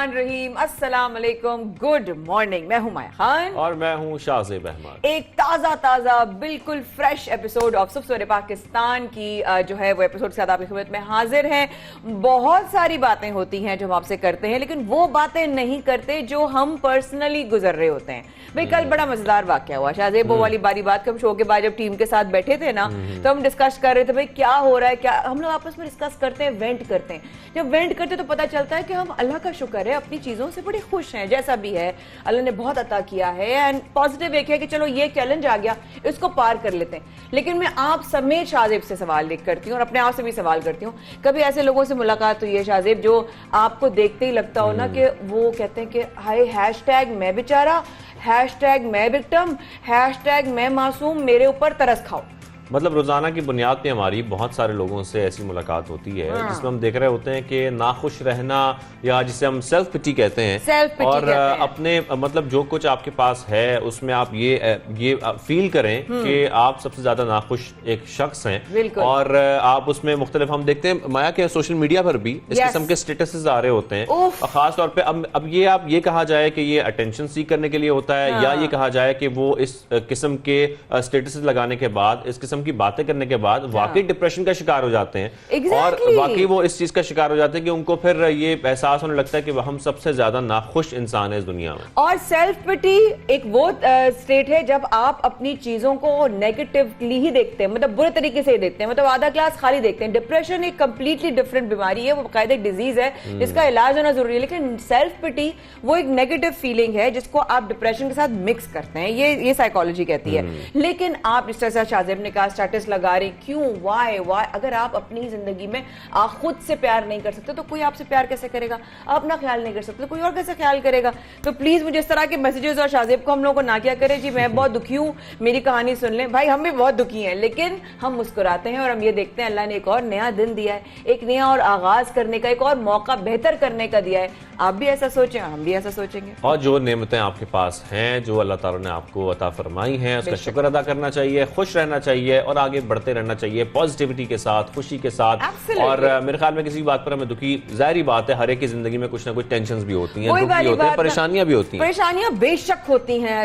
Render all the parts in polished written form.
बिस्मिल्लाहिर्रहमानिर्रहीम। अस्सलाम वालेकुम, गुड मॉर्निंग। मैं हूं माया खान और मैं हूं शाहज़ेब अहमद। एक ताज़ा बिल्कुल फ्रेश एपिसोड ऑफ सुबह पाकिस्तान की जो है वो एपिसोड के साथ आपकी खिदमत में हाजिर हैं। बहुत सारी बातें होती हैं जो हम आपसे करते हैं, लेकिन वो बातें नहीं करते जो हम पर्सनली गुजर रहे होते हैं। भाई कल बड़ा मजेदार वाकया हुआ शाहज़ेब, वो वाली बारी बात, हम शो के बाद जब टीम के साथ बैठे थे ना तो हम डिस्कस कर रहे थे भाई क्या हो रहा है, क्या हम लोग आपस में डिस्कस करते हैं, वेंट करते हैं। जब वेंट करते तो पता चलता है कि हम अल्लाह का शुक्र है अपनी चीजों से बड़े खुश हैं, जैसा भी है अल्लाह ने बहुत अता किया है। एंड पॉजिटिव एक है कि चलो ये चैलेंज आ गया, इसको पार कर लेते हैं। लेकिन मैं आप समेत शाहज़ेब से सवाल करती हूँ और अपने आप से भी सवाल करती हूँ, कभी ऐसे लोगों से मुलाकात हुई है शाहज़ेब जो आपको देखते ही लगता हो ना कि वो कहते हैं कि हाय हैशटैग मैं बेचारा, हैशटैग मैं विक्टिम, हैशटैग मैं मासूम, मेरे ऊपर तरस खाओ। मतलब रोजाना की बुनियाद पे हमारी बहुत सारे लोगों से ऐसी मुलाकात होती है जिसमें हम देख रहे होते हैं कि नाखुश रहना, या जिसे हम सेल्फ पिटी कहते हैं, और अपने मतलब जो कुछ आपके पास है उसमें आप ये फील करें कि आप सबसे ज्यादा नाखुश एक शख्स हैं, और आप उसमें मुख्तलिफ हम देखते हैं माया के सोशल मीडिया पर भी इस किस्म के स्टेटसेस आ रहे होते हैं। और खास तौर पर अब ये आप ये कहा जाए कि ये अटेंशन सीख करने के लिए होता है, या ये कहा जाए कि वो इस किस्म के स्टेटसेस लगाने के बाद, इस किस्म की बातें करने के बाद वाकई डिप्रेशन का शिकार हो जाते हैं। और वाकई वो इस चीज का शिकार हो जाते हैं कि उनको फिर ये एहसास होने लगता है कि हम सबसे ज्यादा नाखुश इंसान है इस दुनिया में। और सेल्फ पिटी एक वो स्टेट है जब आप अपनी चीजों को नेगेटिवली ही देखते हैं, मतलब बुरे तरीके से ही देखते हैं, मतलब आधा ग्लास खाली देखते हैं। डिप्रेशन एक कंप्लीटली डिफरेंट बीमारी है, वो बाकायदा डिजीज है जिसका इलाज होना जरूरी है। लेकिन सेल्फ पिटी वो एक नेगेटिव फीलिंग है जिसको आप डिप्रेशन के साथ मिक्स करते हैं, ये साइकोलॉजी कहती है। लेकिन आप जिस तरह से शाहज़ेब ने कहा स्टेटस लगा रहे, क्यों, वाई अगर आप अपनी जिंदगी में आप खुद से प्यार नहीं कर सकते तो कोई आपसे प्यार कैसे करेगा? आप अपना ख्याल नहीं कर सकते तो कोई और कैसे ख्याल करेगा? तो प्लीज मुझे इस तरह के मैसेजेस और शाहज़ेब को हम लोगों को ना क्या करें जी मैं बहुत दुखी हूं, मेरी कहानी सुन लें। भाई हम भी बहुत दुखी हैं, लेकिन हम मुस्कुराते हैं और हम ये देखते हैं अल्लाह ने एक और नया दिन दिया है, एक नया और आगाज करने का, एक और मौका बेहतर करने का दिया है। आप भी ऐसा सोचें, हम भी ऐसा सोचेंगे। और जो नेमतें आपके पास हैं, जो अल्लाह ताला ने आपको अता फरमाई हैं, उसका शुक्र अदा करना चाहिए, खुश रहना चाहिए और आगे बढ़ते रहना चाहिए पॉजिटिविटी के साथ, खुशी के साथ। और मेरे ख्याल में किसी बात पर हमें दुखी, जाहिर बात है हर एक की जिंदगी में कुछ ना कुछ टेंशंस भी होती हैं, दुख भी होते हैं, परेशानियां भी होती हैं। परेशानियां बेशक होती हैं,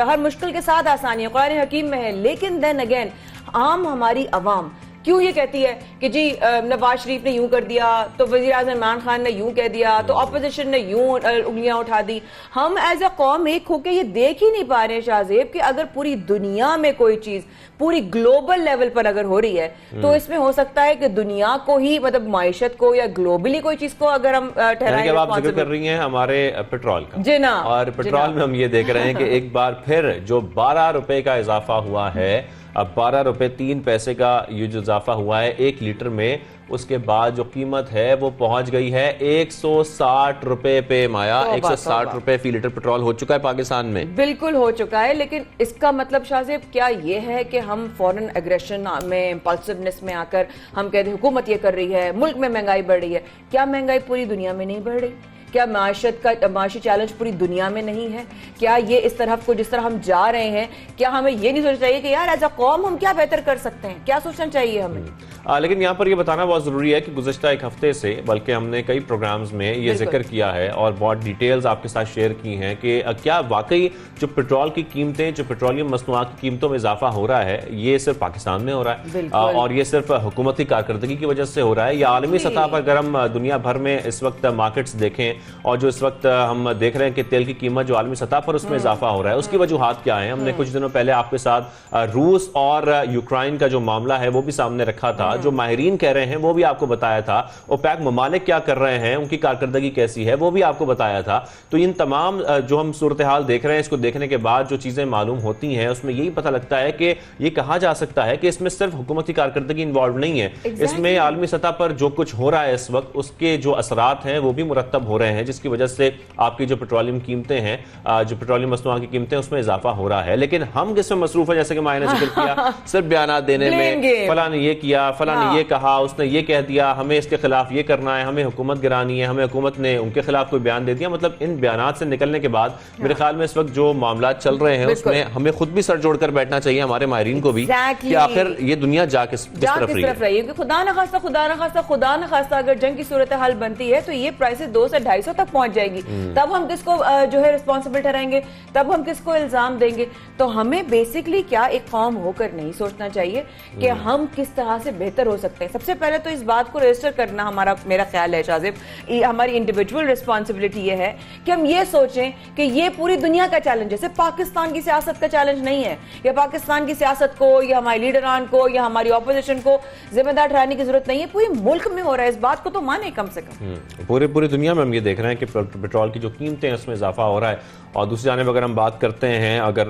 हर मुश्किल के साथ आसानियां कुरान हकीम में है। लेकिन देन अगेन आम हमारी अवाम क्यों ये कहती है कि जी नवाज शरीफ ने यूं कर दिया तो वजीर आज़म इमरान खान ने यूं कह दिया तो ऑपोजिशन ने यूं उंगलियां उठा दी। हम एज अ कौम एक होके ये देख ही नहीं पा रहे हैं शाहज़ेब कि अगर पूरी दुनिया में कोई चीज पूरी ग्लोबल लेवल पर अगर हो रही है तो इसमें हो सकता है कि दुनिया को ही, मतलब माइशत को या ग्लोबली कोई चीज को अगर हम ठहराएं। आप जिक्र कर रही हैं हमारे पेट्रोल का, जी ना, और पेट्रोल में हम ये देख रहे हैं कि एक बार फिर जो 12 रुपए का इजाफा हुआ है, अब 12 रुपए 3 पैसे का ये जो इजाफा हुआ है 1 लीटर में, उसके बाद जो कीमत है वो पहुंच गई है 160 रुपए पे। माया 160 रुपए फी लीटर पेट्रोल हो चुका है पाकिस्तान में। बिल्कुल हो चुका है, लेकिन इसका मतलब शाहज़ेब क्या ये है कि हम फॉरेन एग्रेशन में, इंपल्सिवनेस में आकर हम कहते हैं हुकूमत ये कर रही है, मुल्क में महंगाई बढ़ रही है? क्या महंगाई पूरी दुनिया में नहीं बढ़ रही? क्या माशी चैलेंज पूरी दुनिया में नहीं है? क्या ये इस तरफ को जिस तरह हम जा रहे हैं, क्या हमें ये नहीं सोचना चाहिए कि यार एज अ कौम हम क्या बेहतर कर सकते हैं? क्या सोचना चाहिए हमें? लेकिन यहाँ पर ये बताना बहुत जरूरी है कि गुज़श्ता एक हफ्ते से, बल्कि हमने कई प्रोग्राम्स में ये जिक्र किया है और बहुत डिटेल्स आपके साथ शेयर की हैं कि क्या वाकई जो पेट्रोल की कीमतें, जो पेट्रोलियम मसनूआत की कीमतों में इजाफा हो रहा है, ये सिर्फ पाकिस्तान में हो रहा है और ये सिर्फ हुकूमती कारकर्दगी की वजह से हो रहा है, या आलमी सतह पर अगर हम दुनिया भर में इस वक्त मार्केट्स देखें और जो इस वक्त हम देख रहे हैं कि तेल की कीमत जो आलमी सतह पर उसमें इजाफा हो रहा है, उसकी वजूहात क्या है? हमने कुछ दिनों पहले आपके साथ रूस और यूक्रेन का जो मामला है वो भी सामने रखा था, जो माहिरीन कह रहे हैं वो भी आपको बताया था, ओपेक ममालिक क्या कर रहे हैं, उनकी कारकर्दगी कैसी है वो भी आपको बताया था। तो इन तमाम जो हम सूरत हाल देख रहे हैं, इसको देखने के बाद जो चीजें मालूम होती हैं उसमें यही पता लगता है कि ये कहा जा सकता है कि इसमें सिर्फ हुकूमती कारकर्दगी इन्वॉल्व नहीं है, इसमें आलमी सतह पर जो कुछ हो रहा है इस वक्त उसके जो असरात हैं वो भी मुरतब हो रहे हैं, जिसकी वजह से आपकी जो पेट्रोलियम कीमतें हैं, जो पेट्रोलियम मसनूआत की कीमतें, उसमें इजाफा हो रहा है। लेकिन हम किसमें मसरूफ है, जैसे कि माया ने जिक्र किया, सिर्फ बयान देने में, फलां ने ये किया, फला ने ये कहा, उसने ये कह दिया, हमें इसके खिलाफ ये करना है, हमें हुकूमत गिरानी है, हमें हुकूमत ने उनके खिलाफ कोई बयान दे दिया। मतलब इन बयानात से निकलने के बाद मेरे ख्याल में इस वक्त जो मामला चल रहे हैं उसमें हमें खुद भी सर जोड़कर बैठना चाहिए, हमारे माहिरीन को भी, कि आखिर ये दुनिया जा किस तरफ रही है। खुदा न खास्ता अगर जंग की सूरत हाल बनती है तो ये प्राइसेस 200 से 250 तक पहुंच जाएगी। तब हम किसको जो है रिस्पॉन्सिबल ठहराएंगे, तब हम किसको इल्जाम देंगे? तो हमें बेसिकली क्या एक कौम होकर नहीं सोचना चाहिए कि हम किस तरह से बेहतर हो सकते हैं। सबसे पहले तो इस बात को रजिस्टर करना मेरा ख्याल है शाजिब, हमारी इंडिविजुअल रिस्पॉन्सिबिलिटी ये है कि हम ये सोचें कि ये पूरी दुनिया का चैलेंज है, सिर्फ पाकिस्तान की सियासत का चैलेंज नहीं है, या पाकिस्तान की सियासत को या हमारे लीडरान को या हमारी ऑपोजिशन को जिम्मेदार ठहराने की जरूरत नहीं है, पूरे मुल्क में हो रहा है। इस बात को तो माने कम से कम। पूरी दुनिया में हम ये देख रहे हैं कि पेट्रोल की जो कीमतें हैं उसमें इजाफा हो रहा है। और दूसरी जानिब अगर हम बात करते हैं, अगर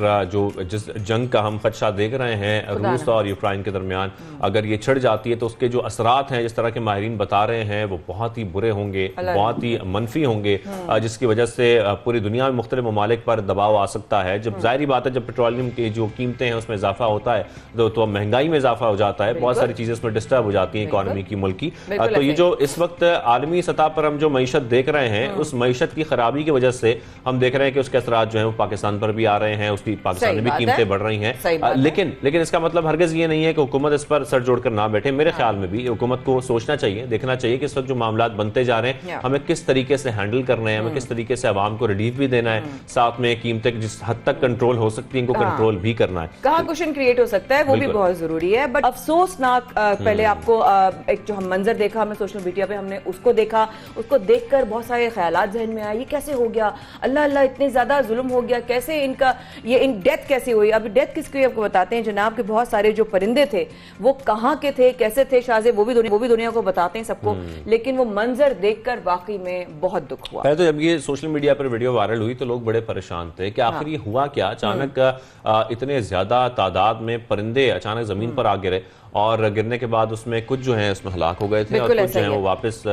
जिस जंग का हम खदशा देख रहे हैं रूस और यूक्रेन के दरमियान, अगर ये छिड़ जाती है तो उसके जो असरात हैं, जिस तरह के माहिरीन बता रहे हैं, वो बहुत ही बुरे होंगे, बहुत ही मनफी होंगे, जिसकी वजह से पूरी दुनिया में मुख्तलिफ ममालिक पर दबाव आ सकता है। जब जाहिर बात है, जब पेट्रोलियम की जो कीमतें हैं उसमें इजाफा होता है तो महंगाई में इजाफा हो जाता है, बहुत सारी चीजें उसमें डिस्टर्ब हो जाती हैं इकोनॉमी की, मुल्क की। तो ये जो इस वक्त आलमी सतह पर हम जो मईशत देख रहे हैं, उस मईशत की खराबी की वजह से हम देख रहे हैं कि उसके असरात जो है वो पाकिस्तान पर भी आ रहे हैं, उसकी पाकिस्तान में भी कीमतें बढ़ रही हैं। लेकिन इसका मतलब हरगिज ये नहीं है कि हुकूमत इस पर सर जोड़कर ना बैठे। मेरे ख्याल में भी हुकूमत को सोचना चाहिए, देखना चाहिए कि इस वक्त जो मामला बनते जा रहे हैं हमें किस तरीके से हैंडल करना है, हमें किस तरीके से आवाम को रिलीफ भी देना है, साथ में कीमतें जिस हद तक कंट्रोल हो सकती है इनको कंट्रोल भी करना है, कहाँ कुशन क्रिएट हो सकता है वो भी बहुत जरूरी है। बट अफसोसनाक पहले आपको एक जो हम मंजर देखा हमें सोशल मीडिया पे, हमने उसको देखा, उसको देखकर बहुत सारे ख्यालात जहन में आए, ये कैसे हो गया, अल्लाह अल्लाह इतने ज्यादा जुल्म हो गया, कैसे इनका ये इन डेथ कैसे हुई। अभी डेथ किसकी आपको बताते हैं जनाब, के बहुत सारे जो परिंदे थे वो कहाँ के थे, कैसे थे शाज़े, वो भी दुनिया को बताते हैं सबको, लेकिन वो मंजर देखकर वाकई में बहुत दुख हुआ। पहले तो जब ये सोशल मीडिया पर वीडियो वायरल हुई तो लोग बड़े परेशान थे कि आखिर ये हुआ क्या, अचानक इतने ज्यादा तादाद में परिंदे अचानक जमीन पर आ गिरे, और गिरने के बाद उसमें कुछ जो है उसमें हलाक हो गए थे और कुछ जो है वो वापस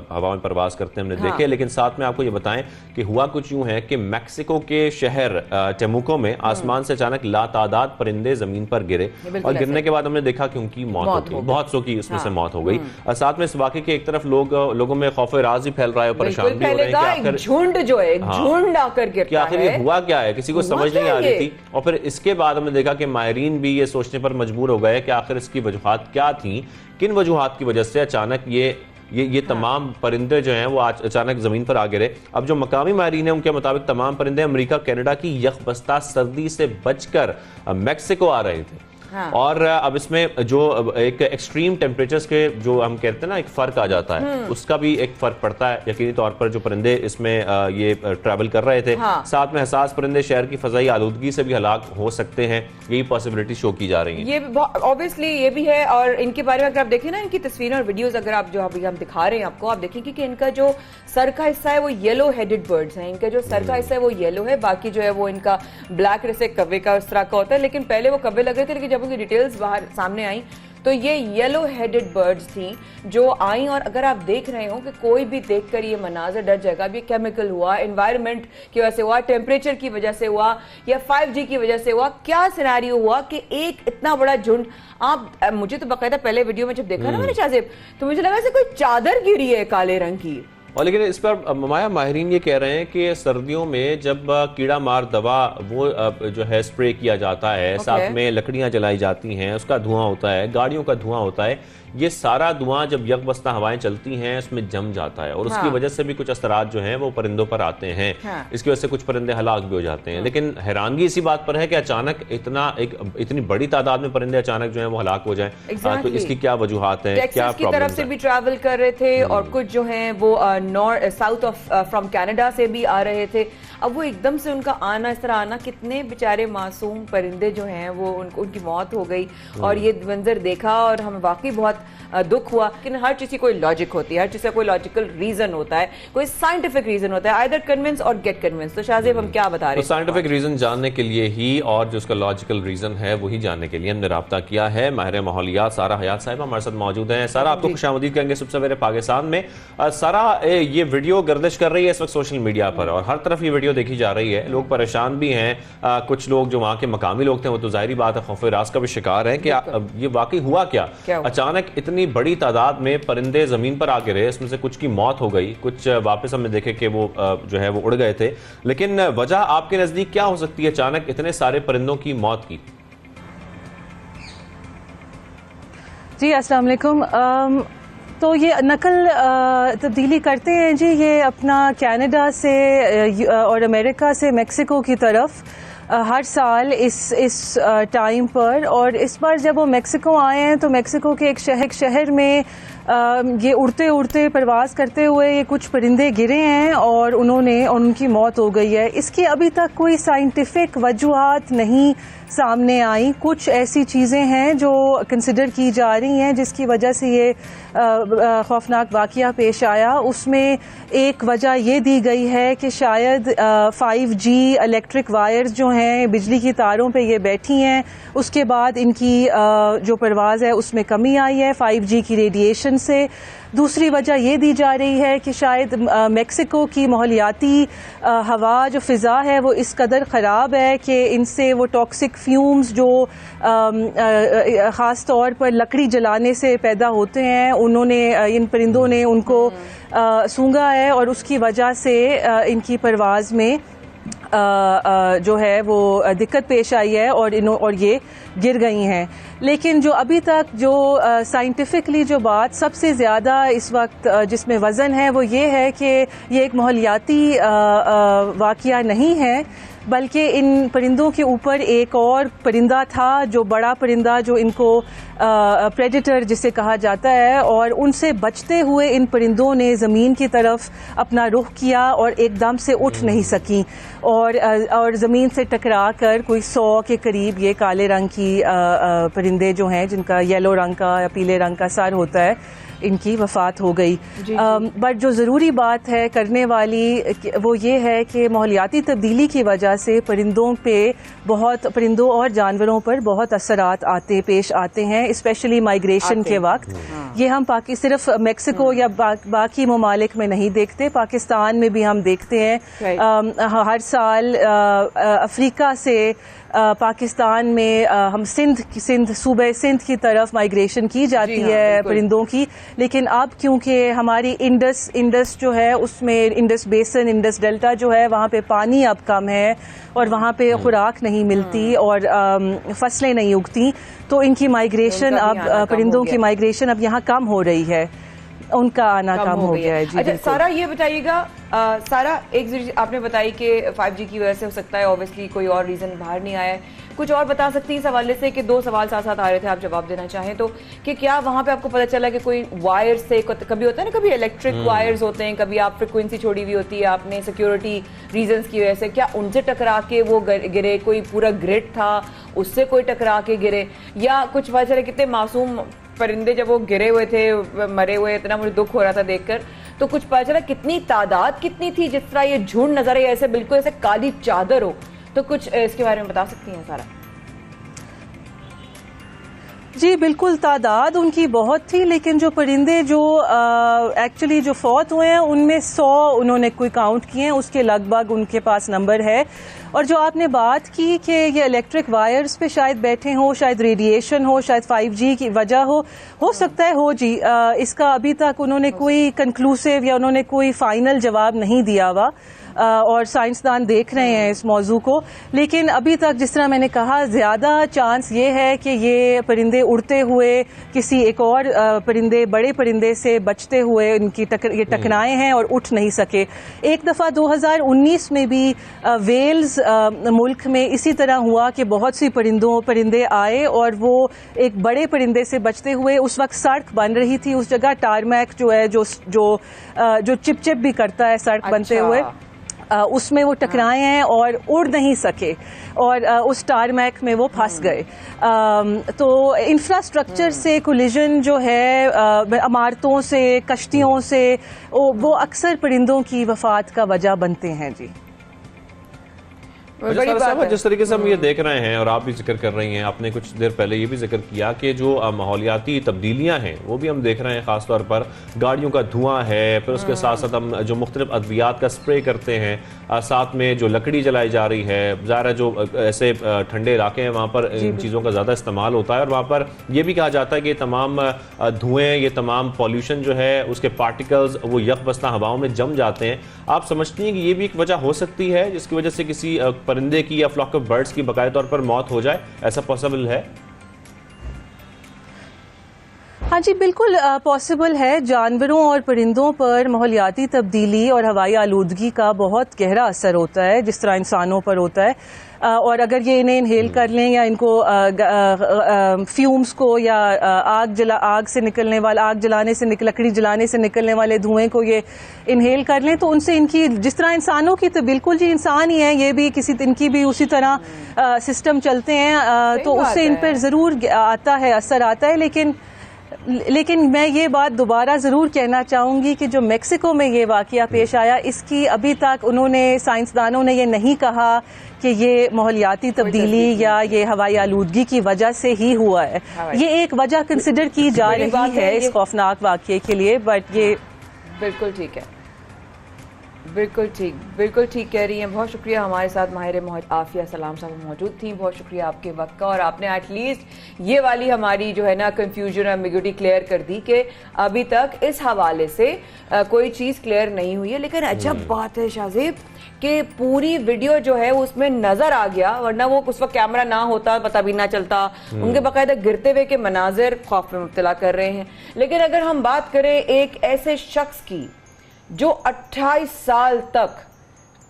हवा में प्रवास करते हमने देखे। लेकिन साथ में आपको ये बताएं कि हुआ कुछ यूं है कि मैक्सिको के शहर टेमुको में आसमान से अचानक लातादाद परिंदे जमीन पर गिरे, और गिरने के बाद हमने देखा कि उनकी मौत हो गई, बहुत सौ की उसमें से मौत हो गई। साथ में इस वाकये के एक तरफ लोगों में खौफ राज भी फैल रहा है, परेशान भी हो रहे हैं कि आखिर झुंड जो है झुंड आकर गिरता है, आखिर ये हुआ क्या है, किसी को समझ नहीं आ रही थी। और फिर इसके बाद हमने देखा कि माहिरीन भी ये सोचने पर मजबूर हो गए कि आखिर इसकी वजूहात क्या थी, किन वजूहात की वजह से अचानक ये तमाम परिंदे जो हैं वो आज अचानक जमीन पर आ गिरे। अब जो मकामी माहिरीन हैं उनके मुताबिक तमाम परिंदे अमेरिका कनाडा की यखबस्ता सर्दी से बचकर मैक्सिको आ रहे थे। और अब इसमें जो एक एक्सट्रीम टेम्परेचर्स के जो हम कहते हैं ना एक फर्क आ जाता है, उसका भी एक फर्क पड़ता है यकीनी तौर पर। जो परिंदे इसमें ये ट्रैवल कर रहे थे, साथ में हसास परिंदे शहर की फजाई आलूदगी से भी हलाक हो सकते हैं, यही पॉसिबिलिटी शो की जा रही है। ये ऑब्वियसली ये भी है, और इनके बारे में अगर आप देखें ना, इनकी तस्वीरें और वीडियोस अगर आप जो अभी हम दिखा रहे हैं आपको, आप देखेंगे कि इनका जो सर का हिस्सा है वो येलो हेडेड बर्ड्स हैं, इनका जो सर का हिस्सा है वो येलो है, बाकी जो है वो इनका ब्लैक जैसे कव्वे का उस तरह का होता है। लेकिन पहले वो कव्वे लगे थे, लेकिन जब उनकी डिटेल्स बाहर सामने आई तो ये येलो हेडेड बर्ड्स थी जो आई। और अगर आप देख रहे हो कि कोई भी देखकर ये मनाजर डर जाएगा, अब ये केमिकल हुआ, एनवायरनमेंट की वजह से हुआ, टेम्परेचर की वजह से हुआ, या 5G की वजह से हुआ, क्या सिनेरियो हुआ कि एक इतना बड़ा झुंड। मुझे तो बाकायदा पहले वीडियो में जब देखा ना मैंने शाज़ेब, तो मुझे लगा जैसे कोई चादर गिरी है काले रंग की। और लेकिन इस पर माहिरीन ये कह रहे हैं कि सर्दियों में जब कीड़ा मार दवा वो जो है स्प्रे किया जाता है, साथ में लकड़ियां जलाई जाती हैं, उसका धुआं होता है, गाड़ियों का धुआं होता है, ये सारा धुआं जब यकबस्ता हवाएं चलती हैं उसमें जम जाता है, और उसकी वजह से भी कुछ असरात जो हैं वो परिंदों पर आते हैं। इसकी वजह से कुछ परिंदे हलाक भी हो जाते हैं। लेकिन हैरानगी इसी बात पर है कि अचानक इतनी बड़ी तादाद में परिंदे अचानक जो है वो हलाक हो जाए, तो इसकी क्या वजूहात है, क्या की तरफ से भी ट्रैवल कर रहे थे, और कुछ जो है वो साउथ ऑफ फ्रॉम कनाडा से भी आ रहे थे। अब वो एकदम से उनका आना, इस तरह आना, कितने बेचारे मासूम परिंदे जो हैं वो उनकी मौत हो गई। और ये मंजर देखा और हमें वाकई बहुत दुख हुआ। लेकिन हर चीज की कोई लॉजिक होती है, हर चीज का कोई लॉजिकल रीजन होता है, कोई साइंटिफिक रीजन होता है, आइदर कन्विंस और गेट कन्विंस। तो शाज़ेब हम क्या बता रहे हैं? तो साइंटिफिक रीजन जानने के लिए ही और जो उसका लॉजिकल रीजन है वही जानने के लिए हमने राब्ता किया है। माहिर माहौलियात सारा हयात साहिबा हमारे साथ मौजूद हैं। सारा आपको खुशामदीद करेंगे सबसे पहले पाकिस्तान में। सारा ये वीडियो गर्दिश कर रही है इस वक्त सोशल मीडिया पर, और हर तरफ ये वीडियो वीडियो देखी जा रही है, लोग परेशान भी हैं। कुछ लोग जो वहाँ के मकामी लोग थे वो तो जाहिर बात है खौफ रास का भी शिकार है कि ये वाकई हुआ क्या अचानक इतनी बड़ी तादाद में परिंदे जमीन पर आ गिरे, इसमें से कुछ की मौत हो गई, कुछ वापस हमने देखे कि वो जो है वो उड़ गए थे। लेकिन वजह आपके नजदीक क्या हो सकती है अचानक इतने सारे परिंदों की मौत की? जी अस्सलाम वालेकुम। तो ये नकल तब्दीली करते हैं जी, ये अपना कनाडा से और अमेरिका से मेक्सिको की तरफ हर साल इस टाइम पर। और इस बार जब वो मेक्सिको आए हैं तो मेक्सिको के एक शहर में ये उड़ते उड़ते परवाज़ करते हुए ये कुछ परिंदे गिरे हैं और उनकी मौत हो गई है। इसकी अभी तक कोई साइंटिफिक वजूहात नहीं सामने आई। कुछ ऐसी चीज़ें हैं जो कंसिडर की जा रही हैं जिसकी वजह से ये खौफनाक वाक़या पेश आया। उसमें एक वजह ये दी गई है कि शायद 5G इलेक्ट्रिक वायर्स जो हैं बिजली की तारों पे ये बैठी हैं, उसके बाद इनकी जो परवाज़ है उसमें कमी आई है 5G की रेडिएशन से। दूसरी वजह ये दी जा रही है कि शायद मेक्सिको की माहौलियाती हवा जो फ़िज़ा है वो इस कदर ख़राब है कि इनसे वो टॉक्सिक फ्यूम्स जो ख़ास तौर पर लकड़ी जलाने से पैदा होते हैं, इन परिंदों ने उनको सूंघा है और उसकी वजह से इनकी परवाज़ में जो है वो दिक्कत पेश आई है और ये गिर गई हैं। लेकिन जो अभी तक जो साइंटिफिकली जो बात सबसे ज़्यादा इस वक्त जिसमें वज़न है वो ये है कि ये एक माहौलियाती वाक़या नहीं है, बल्कि इन परिंदों के ऊपर एक और परिंदा था, जो बड़ा परिंदा जो इनको प्रेडेटर जिसे कहा जाता है, और उनसे बचते हुए इन परिंदों ने ज़मीन की तरफ अपना रुख किया और एकदम से उठ नहीं सकी और ज़मीन से टकरा कर कोई 100 के करीब ये काले रंग की परिंदे जो हैं जिनका येलो रंग का या पीले रंग का सर होता है, इनकी वफ़ात हो गई। बट जो ज़रूरी बात है करने वाली वो ये है कि माहौलियाती तब्दीली की वजह से परिंदों और जानवरों पर बहुत असरात पेश आते हैं, स्पेशली माइग्रेशन के वक्त। ये हम सिर्फ मेक्सिको या बाकी ममालिक में नहीं देखते, पाकिस्तान में भी हम देखते हैं। हर साल अफ्रीका से पाकिस्तान में हम सूबे सिंध की तरफ माइग्रेशन की जाती है परिंदों की। लेकिन अब क्योंकि हमारी इंडस जो है उसमें इंडस बेसन, इंडस डेल्टा जो है, वहाँ पे पानी अब कम है और वहाँ पे खुराक नहीं मिलती और फसलें नहीं उगती, तो इनकी माइग्रेशन परिंदों की माइग्रेशन अब यहाँ कम हो रही है, उनका आना कम हो गया है। जी अच्छा सारा, ये बताइएगा सारा, एक आपने बताई कि 5G की वजह से हो सकता है, ऑब्वियसली कोई और रीजन बाहर नहीं आया है, कुछ और बता सकती हैं इस हवाले से कि 2 सवाल साथ साथ आ रहे थे, आप जवाब देना चाहें तो, कि क्या वहां पे आपको पता चला कि कोई वायर से, कभी होता है ना, कभी इलेक्ट्रिक वायर्स होते हैं, कभी आप फ्रिक्वेंसी छोड़ी हुई होती है आपने सिक्योरिटी रीजंस की वजह से, क्या उनसे टकरा के वो गिरे, कोई पूरा ग्रिड था उससे कोई टकरा के गिरे, या कुछ पता चला कितने मासूम परिंदे जब वो गिरे हुए थे, मरे हुए, इतना मुझे दुख हो रहा था देखकर, तो कुछ पता चला कितनी तादाद कितनी थी, जिस तरह ये झुंड नजर है ऐसे बिल्कुल ऐसे काली चादर हो, तो कुछ इसके बारे में बता सकती हैं सारा? जी बिल्कुल, तादाद उनकी बहुत थी, लेकिन जो परिंदे जो एक्चुअली जो फौत हुए हैं उनमें 100 उन्होंने कोई काउंट किए हैं, उसके लगभग उनके पास नंबर है। और जो आपने बात की कि ये इलेक्ट्रिक वायर्स पे शायद बैठे हों, शायद रेडिएशन हो, शायद 5G की वजह हो सकता है हो जी। इसका अभी तक उन्होंने कोई कंक्लूसिव या उन्होंने कोई फाइनल जवाब नहीं दिया हुआ और साइंसदान देख रहे हैं इस मौजू को। लेकिन अभी तक जिस तरह मैंने कहा, ज़्यादा चांस ये है कि ये परिंदे उड़ते हुए किसी एक और बड़े परिंदे से बचते हुए ये टकराए हैं और उठ नहीं सके। एक दफ़ा 2019 में भी वेल्स मुल्क में इसी तरह हुआ कि बहुत सी परिंदे आए और वो एक बड़े परिंदे से बचते हुए, उस वक्त सड़क बन रही थी उस जगह, टारमैक जो है जो चिप भी करता है सड़क बनते हुए, उसमें वो टकराए हैं और उड़ नहीं सके और उस टारमैक में वो फंस गए। तो इंफ्रास्ट्रक्चर से कोलिजन जो है, इमारतों से, कश्तियों से, वो अक्सर परिंदों की वफात का वजह बनते हैं। जी बड़ी बात है। जिस तरीके से हम ये देख रहे हैं और आप भी जिक्र कर रही हैं, आपने कुछ देर पहले ये भी जिक्र किया कि जो माहौलियाती तब्दीलियां हैं वो भी हम देख रहे हैं, खासतौर पर गाड़ियों का धुआं है, फिर उसके साथ साथ हम जो मुख्तलिफ अद्वियात का स्प्रे करते हैं, साथ में जो लकड़ी जलाई जा रही है, ज़ाहिर जो ऐसे ठंडे इलाके हैं वहाँ पर इन चीज़ों का ज़्यादा इस्तेमाल होता है और वहाँ पर यह भी कहा जाता है कि तमाम धुएँ, ये तमाम पॉल्यूशन जो है उसके पार्टिकल्स वो यकबस्ता हवाओं में जम जाते हैं। आप समझती हैं कि ये भी एक वजह हो सकती है जिसकी वजह से किसी परिंदे की या फ्लॉक ऑफ बर्ड्स की बकाया तौर पर मौत हो जाए? ऐसा पॉसिबल है? हाँ जी, बिल्कुल पॉसिबल है। जानवरों और परिंदों पर माहौलियाती तब्दीली और हवाई आलूदगी का बहुत गहरा असर होता है, जिस तरह इंसानों पर होता है। और अगर ये इन्हें इनहेल कर लें या इनको फ्यूम्स को या आग से निकलने वाला, लकड़ी जलाने से निकलने वाले धुएं को ये इनहेल कर लें, तो उनसे इनकी, जिस तरह इंसानों की तो बिल्कुल जी इंसान ही है, ये भी इनकी भी उसी तरह सिस्टम चलते हैं, तो उससे इन पर ज़रूर आता है, असर आता है। लेकिन मैं ये बात दोबारा ज़रूर कहना चाहूँगी कि जो मेक्सिको में ये वाक़या पेश आया, इसकी अभी तक उन्होंने, साइंसदानों ने ये नहीं कहा कि ये माहौलियाती तब्दीली या ये हवाई आलूदगी की वजह से ही हुआ है। ये एक वजह कंसिडर की जा रही है इस खौफनाक वाक़ये के लिए, बट ये बिल्कुल ठीक है, बिल्कुल ठीक कह रही हैं। बहुत शुक्रिया, हमारे साथ माहिर आफिया सलाम साहब मौजूद थी। बहुत शुक्रिया आपके वक्त का, और आपने एटलीस्ट ये वाली हमारी जो है ना कंफ्यूजन और एम्बिग्युइटी क्लियर कर दी कि अभी तक इस हवाले से कोई चीज़ क्लियर नहीं हुई है। लेकिन अजब बात है शाहजेब कि पूरी वीडियो जो है उसमें नजर आ गया, वरना वो उस वक्त कैमरा ना होता पता भी ना चलता। उनके बाकायदा गिरते हुए के मनाजिर खौफ में मुब्तला कर रहे हैं। लेकिन अगर हम बात करें एक ऐसे शख्स की जो 28 साल तक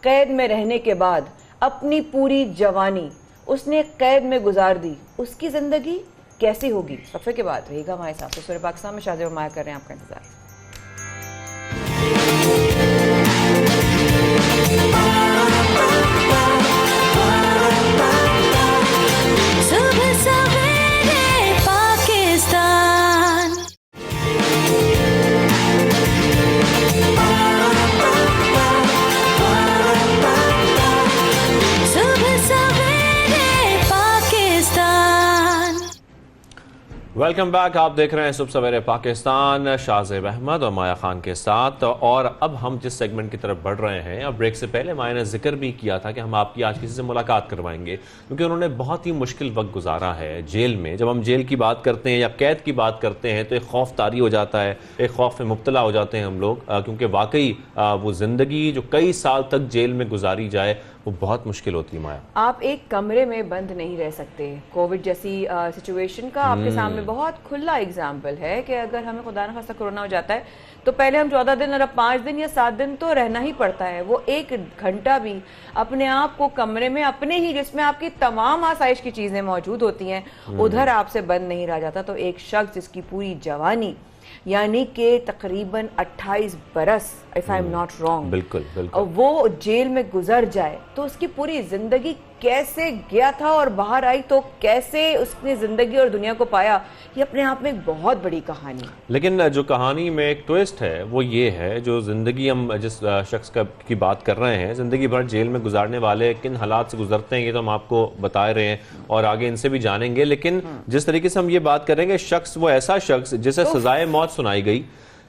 कैद में रहने के बाद अपनी पूरी जवानी उसने कैद में गुजार दी, उसकी जिंदगी कैसी होगी? वक्फे के बाद रहेगा हमारे साथ। तो सूरह पाकिस्तान में शाहजेब माया कर रहे हैं आपका इंतजार। Welcome back. आप देख रहे हैं सुबह सवेरे पाकिस्तान, शाहजेब अहमद और माया खान के साथ। और अब हम जिस सेगमेंट की तरफ बढ़ रहे हैं, अब ब्रेक से पहले माया ने जिक्र भी किया था कि हम आपकी आज किसी से मुलाकात करवाएंगे, क्योंकि उन्होंने बहुत ही मुश्किल वक्त गुजारा है जेल में। जब हम जेल की बात करते हैं या कैद की बात करते हैं तो एक खौफ तारी हो जाता है, एक खौफ में मुब्तला हो जाते हैं हम लोग, क्योंकि वाकई वो जिंदगी जो कई साल तक जेल में गुजारी जाए वो बहुत मुश्किल होती है। माया, आप एक कमरे में बंद नहीं रह सकते। कोविड जैसी सिचुएशन का आपके सामने बहुत खुला एग्जाम्पल है कि अगर हमें खुदा न खास्ता कोरोना हो जाता है तो पहले हम 14 दिन और अब 5 दिन या 7 दिन तो रहना ही पड़ता है। वो 1 घंटा भी अपने आप को कमरे में, अपने ही, जिसमें आपकी तमाम आसाइश की चीजें मौजूद होती हैं, उधर आपसे बंद नहीं रहा जाता। तो एक शख्स जिसकी पूरी जवानी यानी कि तकरीबन 28 बरस, if I am not wrong, बिल्कुल वो जेल में गुजर जाए तो उसकी पूरी जिंदगी कैसे गया था और बाहर आई तो कैसे उसने जिंदगी और दुनिया को पाया, ये अपने आप में एक बहुत बड़ी कहानी। लेकिन जो कहानी में एक ट्विस्ट है वो ये है, जो जिंदगी हम जिस शख्स की बात कर रहे हैं, जिंदगी भर जेल में गुजारने वाले किन हालात से गुजरते हैं ये तो हम आपको बता रहे हैं और आगे इनसे भी जानेंगे। लेकिन जिस तरीके से हम ये बात करेंगे, शख्स वो ऐसा शख्स जिसे सजाए मौत सुनाई गई,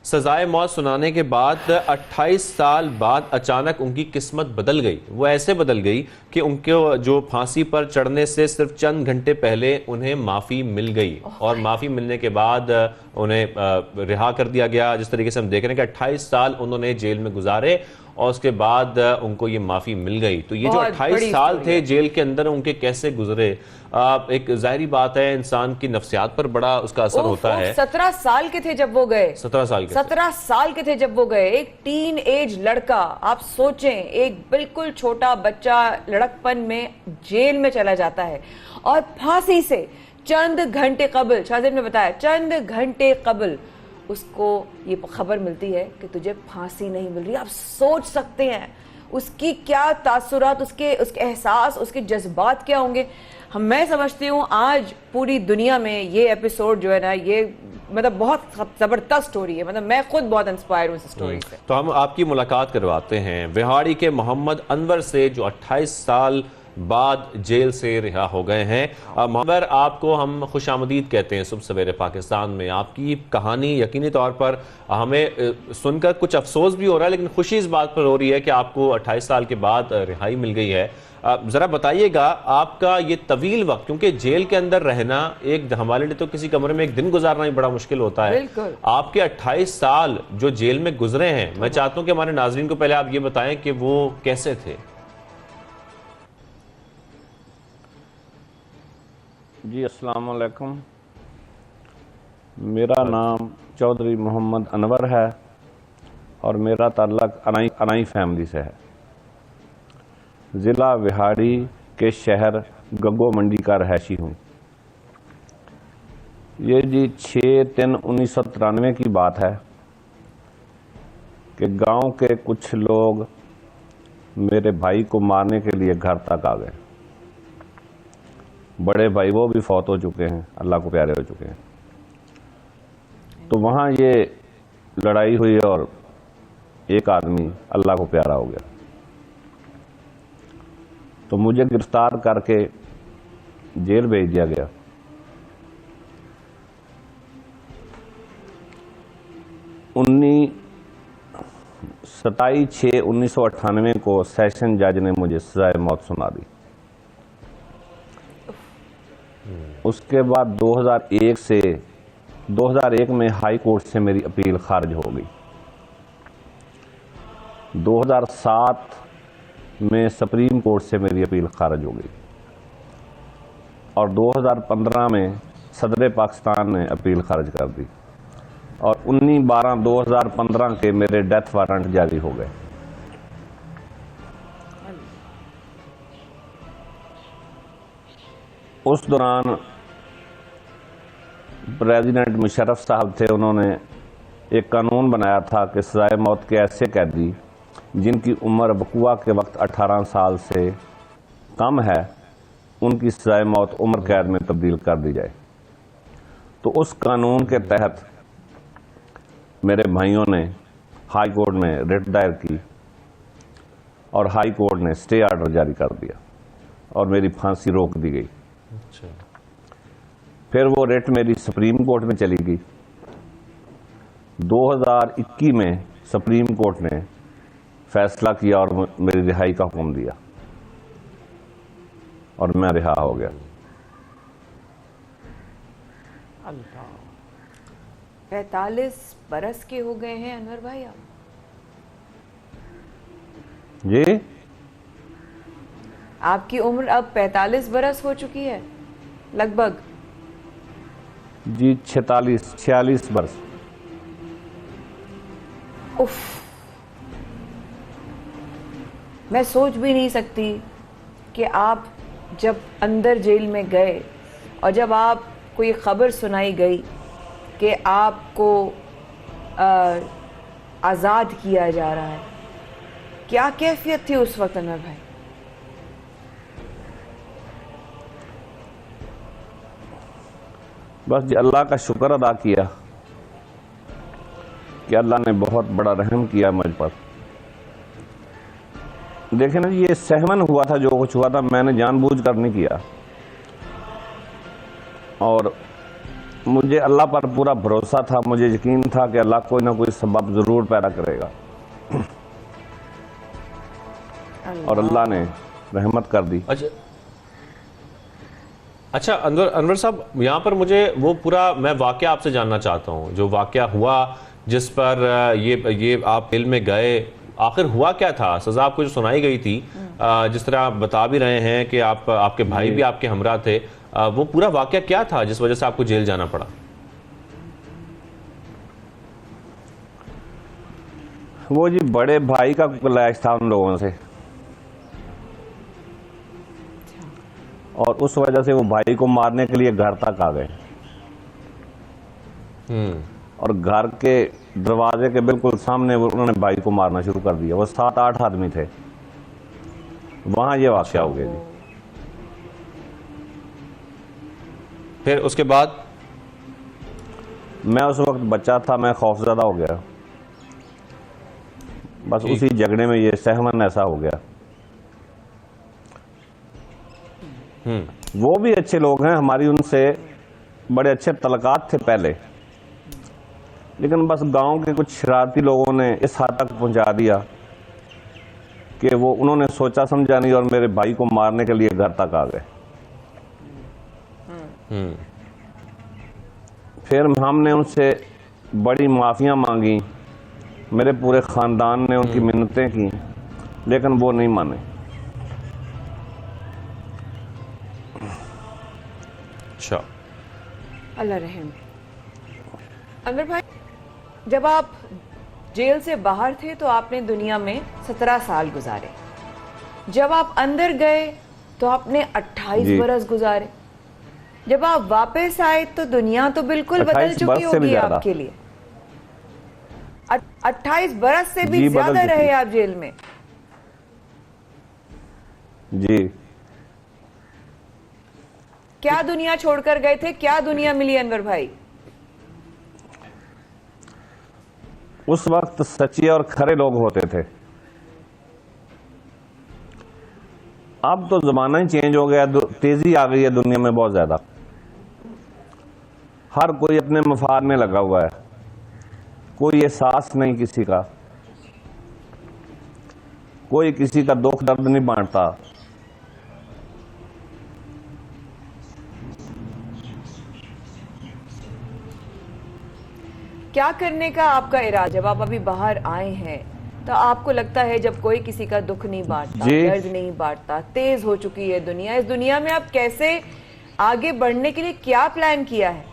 सजाए मौत सुनाने के बाद 28 साल बाद अचानक उनकी किस्मत बदल गई। वो ऐसे बदल गई कि उनके जो फांसी पर चढ़ने से सिर्फ चंद घंटे पहले उन्हें माफ़ी मिल गई, और माफ़ी मिलने के बाद उन्हें रिहा कर दिया गया। जिस तरीके से हम देख रहे हैं कि 28 साल उन्होंने जेल में गुजारे और उसके बाद उनको ये माफ़ी मिल गई। तो ये जो 28 साल थे जेल के अंदर, उनके कैसे गुजरे, एक जाहिर बात है इंसान की नफ्सियात पर बड़ा उसका असर होता है। 17 साल के थे जब वो गए, 17 साल के थे जब वो गए। एक टीन एज लड़का, आप सोचें, एक बिल्कुल छोटा बच्चा लड़कपन में जेल में चला जाता है और फांसी से चंद घंटे कबल, शाहजेब ने बताया, चंद घंटे कबल उसको ये खबर मिलती है कि तुझे फांसी नहीं मिल रही। आप सोच सकते हैं उसकी क्या तासुरात, उसके एहसास, उसके जज्बात क्या होंगे। मैं समझती हूँ आज पूरी दुनिया में ये एपिसोड जो है ना, ये मतलब बहुत जबरदस्त स्टोरी है। मतलब मैं खुद बहुत इंस्पायर हूँ इस स्टोरी से। तो हम आपकी मुलाकात करवाते हैं विहाड़ी के मोहम्मद अनवर से, जो 28 साल बाद जेल से रिहा हो गए हैं। मुनव्वर, आपको हम खुशामदीद कहते हैं सुबह सवेरे पाकिस्तान में। आपकी कहानी यकीनी तौर पर हमें सुनकर कुछ अफसोस भी हो रहा है, लेकिन खुशी इस बात पर हो रही है कि आपको 28 साल के बाद रिहाई मिल गई है। जरा बताइएगा आपका ये तवील वक्त, क्योंकि जेल के अंदर रहना एक हमारे लिए तो किसी कमरे में एक दिन गुजारना ही बड़ा मुश्किल होता है। आपके 28 साल जो जेल में गुजरे हैं, मैं चाहता हूं कि हमारे नाजरीन को पहले आप ये बताएं कि वो कैसे थे। जी अस्सलाम वालेकुम, मेरा नाम चौधरी मोहम्मद अनवर है और मेरा ताल्लुक अनाई फैमिली से है। ज़िला विहाड़ी के शहर गग्गो मंडी का रहायशी हूँ। ये जी 6/3/1993 की बात है कि गांव के कुछ लोग मेरे भाई को मारने के लिए घर तक आ गए। बड़े भाई वो भी फौत हो चुके हैं, अल्लाह को प्यारे हो चुके हैं। तो वहाँ ये लड़ाई हुई और एक आदमी अल्लाह को प्यारा हो गया, तो मुझे गिरफ्तार करके जेल भेज दिया गया। 27/6/1998 को सेशन जज ने मुझे सजाए मौत सुना दी। उसके बाद 2001 में हाई कोर्ट से मेरी अपील खारिज हो गई। 2007 में सुप्रीम कोर्ट से मेरी अपील खारिज हो गई और 2015 में सदर पाकिस्तान ने अपील खारिज कर दी और 19/12/2015 के मेरे डेथ वारंट जारी हो गए। उस दौरान प्रेसिडेंट मुशर्रफ साहब थे, उन्होंने एक कानून बनाया था कि सजाए मौत के ऐसे कैदी जिनकी उम्र वक़ुआ के वक्त 18 साल से कम है, उनकी सजाए मौत उम्र कैद में तब्दील कर दी जाए। तो उस कानून के तहत मेरे भाइयों ने हाई कोर्ट में रिट दायर की और हाई कोर्ट ने स्टे आर्डर जारी कर दिया और मेरी फांसी रोक दी गई। फिर वो रिट मेरी सुप्रीम कोर्ट में चली गई। 2021 में सुप्रीम कोर्ट ने फैसला किया और मेरी रिहाई का हुक्म दिया और मैं रिहा हो गया। 45 बरस के हो गए हैं अनवर भाई आप? जी, आपकी उम्र अब 45 बरस हो चुकी है लगभग? जी 46 बरस। उफ, मैं सोच भी नहीं सकती कि आप जब अंदर जेल में गए और जब आपको ये खबर सुनाई गई कि आपको आज़ाद किया जा रहा है, क्या कैफियत थी उस वक्त अनवर भाई? बस जी अल्लाह का शुक्र अदा किया कि अल्लाह ने बहुत बड़ा रहम किया मुझ पर। देखे ना, ये सहमन हुआ था, जो कुछ हुआ था मैंने जानबूझ कर नहीं किया और मुझे अल्लाह पर पूरा भरोसा था, मुझे यकीन था कि अल्लाह कोई ना कोई सबब ज़रूर पैदा करेगा और अल्लाह ने रहमत कर दी। अच्छा अनवर साहब, यहाँ पर मुझे वो पूरा मैं वाकया आपसे जानना चाहता हूँ, जो वाकया हुआ जिस पर ये आप जेल में गए, आखिर हुआ क्या था? सजा आपको जो सुनाई गई थी, जिस तरह आप बता भी रहे हैं कि आपके भाई भी आपके हमरा थे, वो पूरा वाकया क्या था जिस वजह से आपको जेल जाना पड़ा? वो जी बड़े भाई का क्लैश था उन लोगों से और उस वजह से वो भाई को मारने के लिए घर तक आ गए और घर के दरवाजे के बिल्कुल सामने उन्होंने भाई को मारना शुरू कर दिया। वो 7-8 आदमी थे, वहां ये वाकया हो गया जी। फिर उसके बाद मैं उस वक्त बच्चा था, मैं खौफजदा हो गया। बस उसी झगड़े में ये सहमन ऐसा हो गया। वो भी अच्छे लोग हैं, हमारी उनसे बड़े अच्छे तलकात थे पहले, लेकिन बस गांव के कुछ शरारती लोगों ने इस हद तक पहुंचा दिया कि वो उन्होंने सोचा समझा नहीं और मेरे भाई को मारने के लिए घर तक आ गए। फिर हमने उनसे बड़ी माफियां मांगी, मेरे पूरे खानदान ने उनकी मिन्नतें की, लेकिन वो नहीं माने। अच्छा, अल्लाह रहम। अनवर भाई, जब आप जेल से बाहर थे तो आपने दुनिया में 17 साल गुजारे, जब आप अंदर गए तो आपने 28 बरस गुजारे, जब आप वापस आए तो दुनिया तो बिल्कुल बदल चुकी होगी आपके लिए। 28 बरस से भी ज्यादा रहे आप जेल में। जी। क्या दुनिया छोड़कर गए थे, क्या दुनिया मिली अनवर भाई? उस वक्त सच्चे और खरे लोग होते थे। अब तो जमाना ही चेंज हो गया, तेजी आ गई है दुनिया में बहुत ज्यादा। हर कोई अपने मफाद में लगा हुआ है, कोई एहसास नहीं किसी का, कोई किसी का दुख दर्द नहीं बांटता। क्या करने का आपका इरादा? जब आप अभी बाहर आए हैं तो आपको लगता है जब कोई किसी का दुख नहीं बांटता, दर्द नहीं बांटता, तेज हो चुकी है दुनिया, इस दुनिया में आप कैसे आगे बढ़ने के लिए क्या प्लान किया है?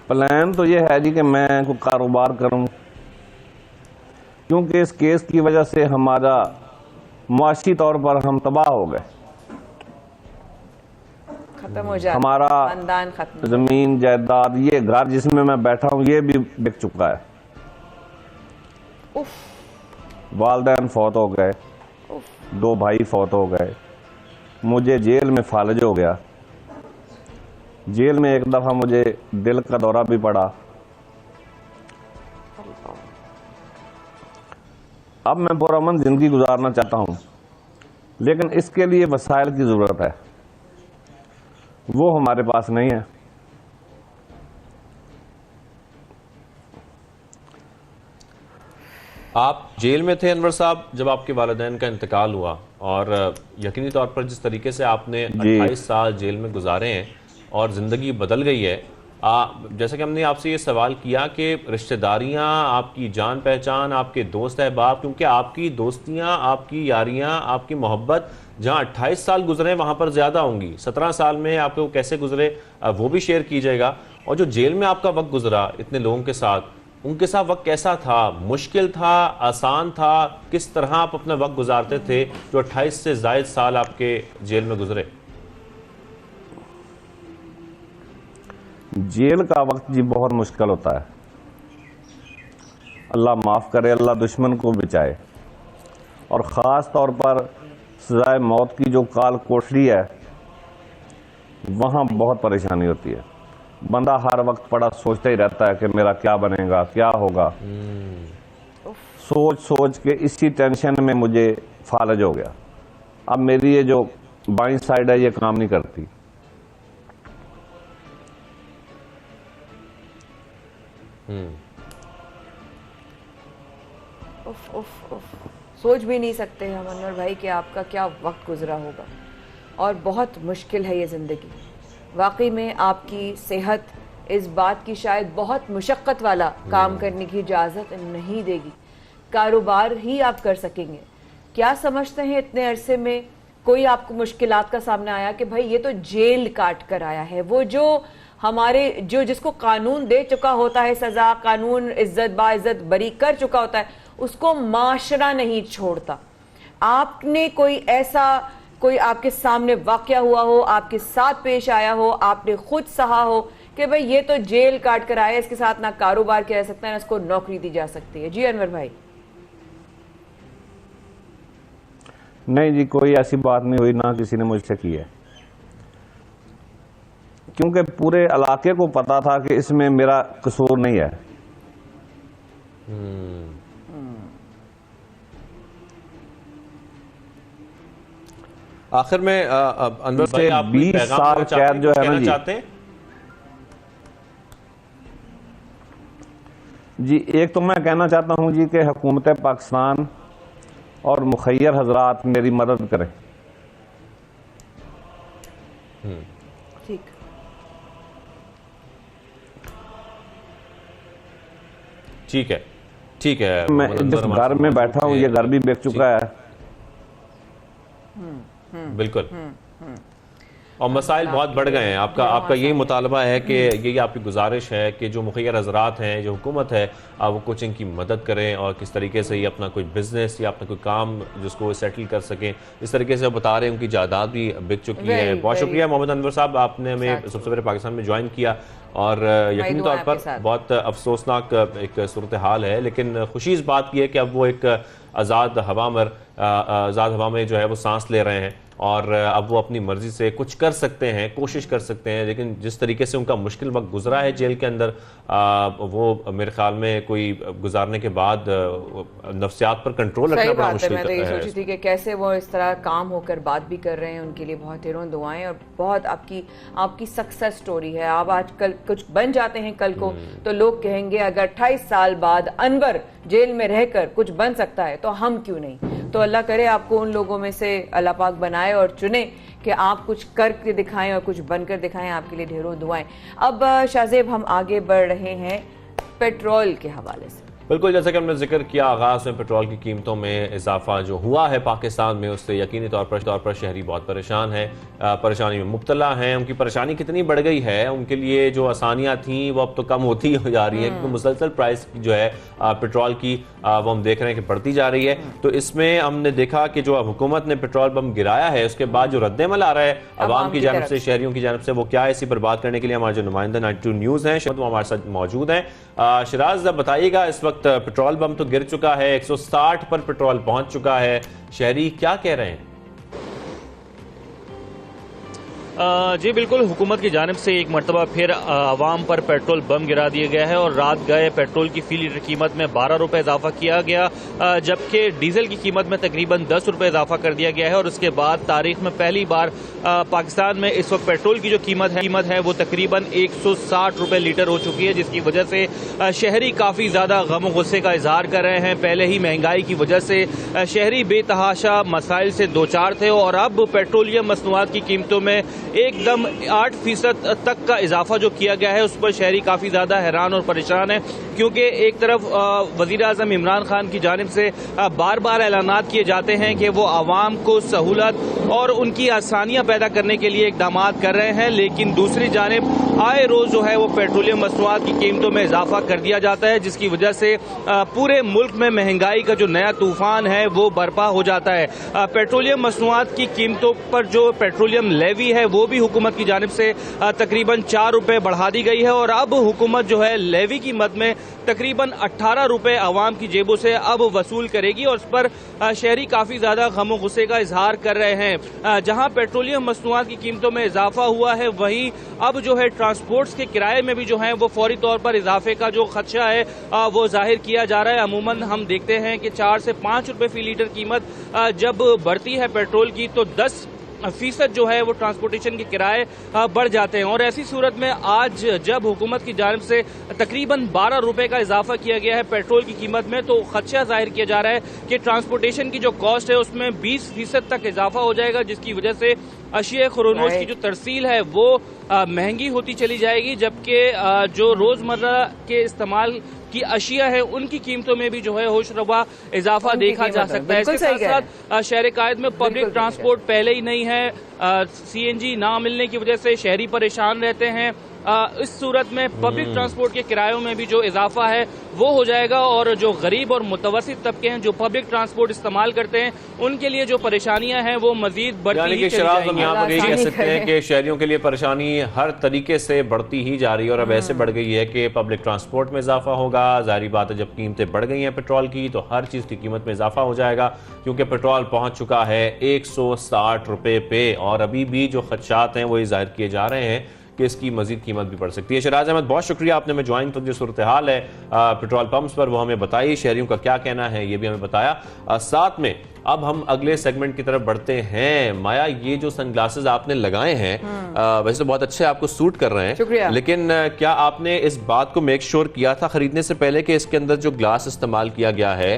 प्लान तो ये है जी कि मैं कोई कारोबार करूं, क्योंकि इस केस की वजह से हमारा मुआशी तौर पर हम तबाह हो गए। खत्म हो जाए हमारा खानदान खत्म, जमीन जायदाद, ये घर जिसमें मैं बैठा हूं ये भी बिक चुका है। वालिदैन फौत हो गए, 2 भाई फौत हो गए, मुझे जेल में फालज हो गया। जेल में एक दफा मुझे दिल का दौरा भी पड़ा। अब मैं पुरअमन जिंदगी गुजारना चाहता हूं, लेकिन इसके लिए वसाइल की जरूरत है, वो हमारे पास नहीं है। आप जेल में थे अनवर साहब जब आपके वालिदैन का इंतकाल हुआ, और यकीनी तौर पर जिस तरीके से आपने 28 साल जेल में गुजारे हैं और ज़िंदगी बदल गई है, जैसा कि हमने आपसे ये सवाल किया कि रिश्तेदारियां, आपकी जान पहचान, आपके दोस्त अहबाब, क्योंकि आपकी दोस्तियां, आपकी यारियां, आपकी मोहब्बत जहां 28 साल गुजरे वहां पर ज़्यादा होंगी। 17 साल में आपको कैसे गुजरे वो भी शेयर कीजिएगा, और जो जेल में आपका वक्त गुजरा इतने लोगों के साथ, उनके साथ वक्त कैसा था? मुश्किल था, आसान था? किस तरह आप अपना वक्त गुजारते थे जो 28 से ज़ायद साल आपके जेल में गुजरे? जेल का वक्त जी बहुत मुश्किल होता है। अल्लाह माफ़ करे, अल्लाह दुश्मन को बचाए। और ख़ास तौर पर सजाए मौत की जो काल कोठरी है, वहाँ बहुत परेशानी होती है। बंदा हर वक्त बड़ा सोचता ही रहता है कि मेरा क्या बनेगा, क्या होगा। सोच सोच के इसी टेंशन में मुझे फालज हो गया। अब मेरी ये जो बाईं साइड है ये काम नहीं करती। उफ, उफ, उफ। सोच भी नहीं सकते हम अनवर भाई कि आपका क्या वक्त गुजरा होगा, और बहुत मुश्किल है ये ज़िंदगी। वाकई में आपकी सेहत इस बात की शायद बहुत मुशक्क़त वाला काम करने की इजाज़त नहीं देगी। कारोबार ही आप कर सकेंगे। क्या समझते हैं इतने अरसे में कोई आपको मुश्किलात का सामना आया कि भाई ये तो जेल काट कर आया है, वो जो हमारे जिसको कानून दे चुका होता है सजा, कानून इज्जत बाइज्जत बरी कर चुका होता है, उसको माशरा नहीं छोड़ता। आपने कोई आपके सामने वाकया हुआ हो, आपके साथ पेश आया हो, आपने खुद सहा हो कि भाई ये तो जेल काट कर आया, इसके साथ ना कारोबार किया जा सकता है, ना इसको नौकरी दी जा सकती है? जी अनवर भाई। नहीं जी, कोई ऐसी बात नहीं हुई, ना किसी ने मुझसे की है, क्योंकि पूरे इलाके को पता था कि इसमें मेरा कसूर नहीं है। आखिर में अनवर भाई, आप 20 साल कैद जो है ना चाहते हैं? जी, एक तो मैं कहना चाहता हूं जी कि हुकूमत पाकिस्तान और मुखैर हजरात मेरी मदद करें। ठीक, ठीक है, ठीक है। मैं जिस घर में बैठा हूं, ये घर भी बिक चुका है। बिल्कुल, और मसाइल बहुत बढ़ गए हैं। आपका यही मुतालबा है कि यही आपकी गुजारिश है कि जो मुखिया हज़रात हैं, जो हुकूमत है, वो कुछ इनकी मदद करें और किस तरीके से ये अपना कोई बिजनेस या अपना कोई काम जिसको सेटल कर सकें। इस तरीके से बता रहे हैं, उनकी जायदाद भी बिक चुकी है। बहुत शुक्रिया मोहम्मद अनवर साहब, आपने हमें सबसे पहले पाकिस्तान में ज्वाइन किया और यकीनी तौर पर बहुत अफसोसनाक एक सूरत हाल है, लेकिन खुशी इस बात की है कि अब वो एक आज़ाद हवा में जो है वो सांस ले रहे हैं और अब वो अपनी मर्जी से कुछ कर सकते हैं, कोशिश कर सकते हैं। लेकिन जिस तरीके से उनका मुश्किल वक्त गुजरा है जेल के अंदर, वो मेरे ख्याल में कोई गुजारने के बाद नफ्सियात पर कंट्रोल रखना बड़ा मुश्किल है। मैं तो ये सोची थी कि कैसे वो इस तरह काम होकर बात भी कर रहे हैं। उनके लिए बहुत ढेरों दुआएं और बहुत आपकी सक्सेस स्टोरी है। आप आज कल कुछ बन जाते हैं, कल को तो लोग कहेंगे अगर 28 साल बाद अनवर जेल में रहकर कुछ बन सकता है तो हम क्यों नहीं। तो अल्लाह करे आपको उन लोगों में से अल्लाह पाक बनाए और चुने कि आप कुछ करके दिखाएं और कुछ बनकर दिखाएं। आपके लिए ढेरों दुआएं। अब शाहजेब, हम आगे बढ़ रहे हैं पेट्रोल के हवाले से। बिल्कुल, जैसा कि हमने जिक्र किया आगाज़ में, पेट्रोल की कीमतों में इजाफा जो हुआ है पाकिस्तान में, उससे यकीनी तौर पर शहरी बहुत परेशान है, परेशानी में मुब्तला हैं। उनकी परेशानी कितनी बढ़ गई है, उनके लिए जो आसानियाँ थीं वो अब तो कम होती हो जा रही है, क्योंकि मुसलसल प्राइस जो है पेट्रोल की वो हम देख रहे हैं कि बढ़ती जा रही है। तो इसमें हमने देखा कि जो हुकूमत ने पेट्रोल बम गिराया है, उसके बाद जो रद्दमल आ रहा है अवाम की जानब से, शहरियों की जानब से, वो क्या है, इसी पर बात करने के लिए हमारे जो नुमाइंदा 92 न्यूज़ हैं वो हमारे साथ मौजूद हैं। शिराज, बताइएगा, इस वक्त पेट्रोल बम तो गिर चुका है, 160 पर पेट्रोल पहुंच चुका है, शहरी क्या कह रहे हैं? जी बिल्कुल, हुकूमत की जानिब से एक मरतबा फिर आवाम पर पेट्रोल बम गिरा दिया गया है और रात गए पेट्रोल की फी लीटर कीमत में 12 रुपए इजाफा किया गया, जबकि डीजल की कीमत में तकरीबन 10 रुपए इजाफा कर दिया गया है। और उसके बाद तारीख में पहली बार पाकिस्तान में इस वक्त पेट्रोल की जो कीमत है वो तकरीबन 160 रुपए लीटर हो चुकी है, जिसकी वजह से शहरी काफी ज्यादा गम और गुस्से का इजहार कर रहे हैं। पहले ही महंगाई की वजह से शहरी बेतहाशा मसाइल से दो चार थे और अब पेट्रोलियम मसनूआत की कीमतों में एकदम 8% तक का इजाफा जो किया गया है, उस पर शहरी काफी ज्यादा हैरान और परेशान है, क्योंकि एक तरफ वजीर आजम इमरान खान की जानिब से बार बार ऐलानात किए जाते हैं कि वो आवाम को सहूलत और उनकी आसानियां पैदा करने के लिए इकदाम कर रहे हैं, लेकिन दूसरी जानिब आए रोज जो है वो पेट्रोलियम मसनूआत की कीमतों में इजाफा कर दिया जाता है, जिसकी वजह से पूरे मुल्क में महंगाई का जो नया तूफान है वो बर्पा हो जाता है। पेट्रोलियम मसनूआत की कीमतों पर जो पेट्रोलियम लेवी है वो भी हुकूमत की जानिब से तकरीबन 4 रुपए बढ़ा दी गई है और अब हुकूमत जो है लेवी की मद में तकरीबन 18 रुपए आवाम की जेबों से अब वसूल करेगी और उस पर शहरी काफी ज्यादा गम गुस्से का इजहार कर रहे हैं। जहां पेट्रोलियम मसनूआत की कीमतों में इजाफा हुआ है, वहीं अब जो है ट्रांसपोर्ट्स के किराए में भी जो है वो फौरी तौर पर इजाफे का जो खदशा है वो जाहिर किया जा रहा है। अमूमन हम देखते हैं कि 4 से 5 रुपए फी लीटर कीमत जब बढ़ती है पेट्रोल की तो 10% जो है वो ट्रांसपोर्टेशन के किराए बढ़ जाते हैं। और ऐसी सूरत में आज जब हुकूमत की जानिब से तकरीबन 12 रुपए का इजाफा किया गया है पेट्रोल की कीमत में, तो खदशा जाहिर किया जा रहा है कि ट्रांसपोर्टेशन की जो कॉस्ट है उसमें 20% तक इजाफा हो जाएगा, जिसकी वजह से अशिया खुरोनोस की जो तरसील है वो महंगी होती चली जाएगी, जबकि जो रोजमर्रा के इस्तेमाल की अशिया है उनकी कीमतों में भी जो है होशरबा इजाफा देखा जा सकता है। इसके साथ साथ शहर कायद में पब्लिक ट्रांसपोर्ट पहले ही नहीं है, CNG ना मिलने की वजह से शहरी परेशान रहते हैं। इस सूरत में पब्लिक ट्रांसपोर्ट के किरायों में भी जो इजाफा है वो हो जाएगा और जो गरीब और मुतवसित तबके हैं जो पब्लिक ट्रांसपोर्ट इस्तेमाल करते हैं उनके लिए जो परेशानियां हैं वो मजीद बढ़ती ही चली जाएंगी। हम यहाँ पर यही कह सकते हैं कि शहरियों के लिए परेशानी हर तरीके से बढ़ती ही जा रही है और अब ऐसे बढ़ गई है कि पब्लिक ट्रांसपोर्ट में इजाफा होगा। जाहिर बात है, जब कीमतें बढ़ गई हैं पेट्रोल की तो हर चीज़ की कीमत में इजाफा हो जाएगा, क्योंकि पेट्रोल पहुंच चुका है 160 रुपए पे और अभी भी जो खदशात हैं वो जाहिर किए जा रहे हैं कि इसकी मजीद कीमत भी बढ़ सकती है। शहराज अहमद, बहुत शुक्रिया, आपने हमें ज्वाइन, तो जो सूरत हाल है पेट्रोल पंप्स पर वो हमें बताई, शहरियों का क्या कहना है ये भी हमें बताया। साथ में अब हम अगले सेगमेंट की तरफ बढ़ते हैं। माया, ये जो सनग्लासेस आपने लगाए हैं वैसे तो बहुत अच्छे आपको सूट कर रहे हैं, लेकिन क्या आपने इस बात को मेक श्योर किया था खरीदने से पहले कि इसके अंदर जो ग्लास इस्तेमाल किया गया है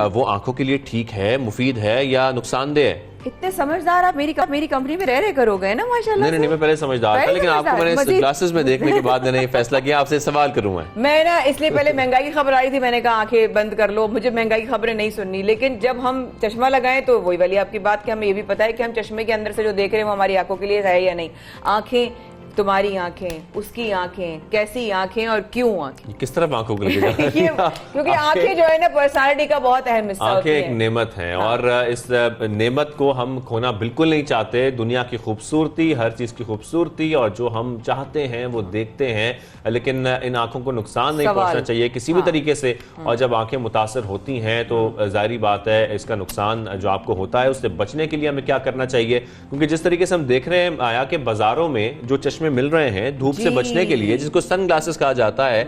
वो आंखों के लिए ठीक है, मुफीद है या नुकसानदेह है? इतने समझदार आप मेरी कंपनी में रह कर हो गए ना, माशाल्लाह। नहीं, मैं पहले समझदार था, लेकिन आपको मैंने ग्लासेस में देखने के बाद मैंने फैसला किया आपसे सवाल करूंगा। मैं ना इसलिए पहले महंगाई की खबर आई थी, मैंने कहा आंखें बंद कर लो, मुझे महंगाई की खबरें नहीं सुननी। लेकिन जब हम चश्मा लगाएं तो वही वाली आपकी बात कि हमें ये भी पता है कि हम चश्मे के अंदर से जो देख रहे हैं वो हमारी आंखों के लिए है या नहीं। आंखें, तुम्हारी आंखें, उसकी आंखें, कैसी आंखें और क्यों आंखें, किस तरफ आंखों को लगेगा? क्योंकि आंखें जो है ना पर्सनालिटी का बहुत अहम हिस्सा होती है। आंखें एक नेमत है और इस नेमत को हम खोना बिल्कुल नहीं चाहते। दुनिया की खूबसूरती, हर चीज की खूबसूरती और जो हम चाहते हैं वो देखते हैं, लेकिन इन आंखों को नुकसान नहीं पहुंचना चाहिए किसी भी तरीके से। और जब आंखें मुतासर होती हैं तो जाहिर बात है इसका नुकसान जो आपको होता है उससे बचने के लिए हमें क्या करना चाहिए, क्योंकि जिस तरीके से हम देख रहे हैं आया कि बाजारों में जो चश्मे मिल रहे हैं धूप से बचने के लिए, जिसको सन ग्लासेस कहा जाता है,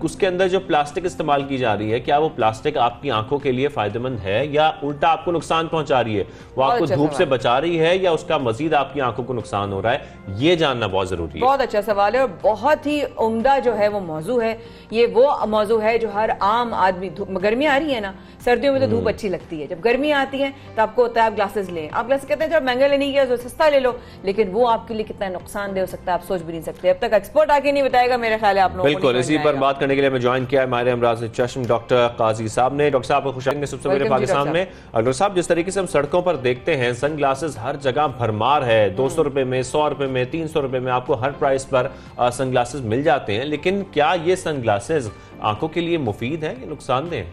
उसके अंदर जो प्लास्टिक इस्तेमाल की जा रही है, क्या वो प्लास्टिक आपकी आंखों के लिए फायदेमंद है या उल्टा आपको नुकसान पहुंचा रही है? वो आपको धूप से बचा रही है या उसका मजीद आपकी आंखों को नुकसान हो रहा है? ये जानना बहुत जरूरी है। बहुत अच्छा सवाल है और बहुत ही उम्दा जो है वो मौजू है। ये वो मौजू है जो हर आम आदमी, गर्मी आ रही है ना, सर्दियों में तो धूप अच्छी लगती है, जब गर्मी आती है तो आपको होता है आप ग्लासेस लें। आप ग्लासेस कहते हैं जब महंगा लेने की तो सस्ता ले लो, लेकिन वो आपके लिए कितना नुकसानदेह हो सकता है आप सोच भी नहीं सकते। अब तक एक्सपर्ट आके नहीं बताएगा, मेरे ख्याल है आप लोगों को बिल्कुल। इसी पर बात करने के लिए मैं ज्वाइन किया है हमारे अमराज चश्म डॉक्टर काजी साहब ने। डॉक्टर साहब खुश आएंगे सबसे पहले पाकिस्तान में। डॉक्टर साहब, जिस तरीके से हम सड़कों पर देखते हैं सन ग्लासेस हर जगह भरमार है, 200 रुपए में, 100 रुपए में, 300 रुपए में आपको हर प्राइस पर सन ग्लासेस मिल जाते हैं, लेकिन क्या ये सन ग्लासेस आंखों के लिए मुफीद है या नुकसानदेह?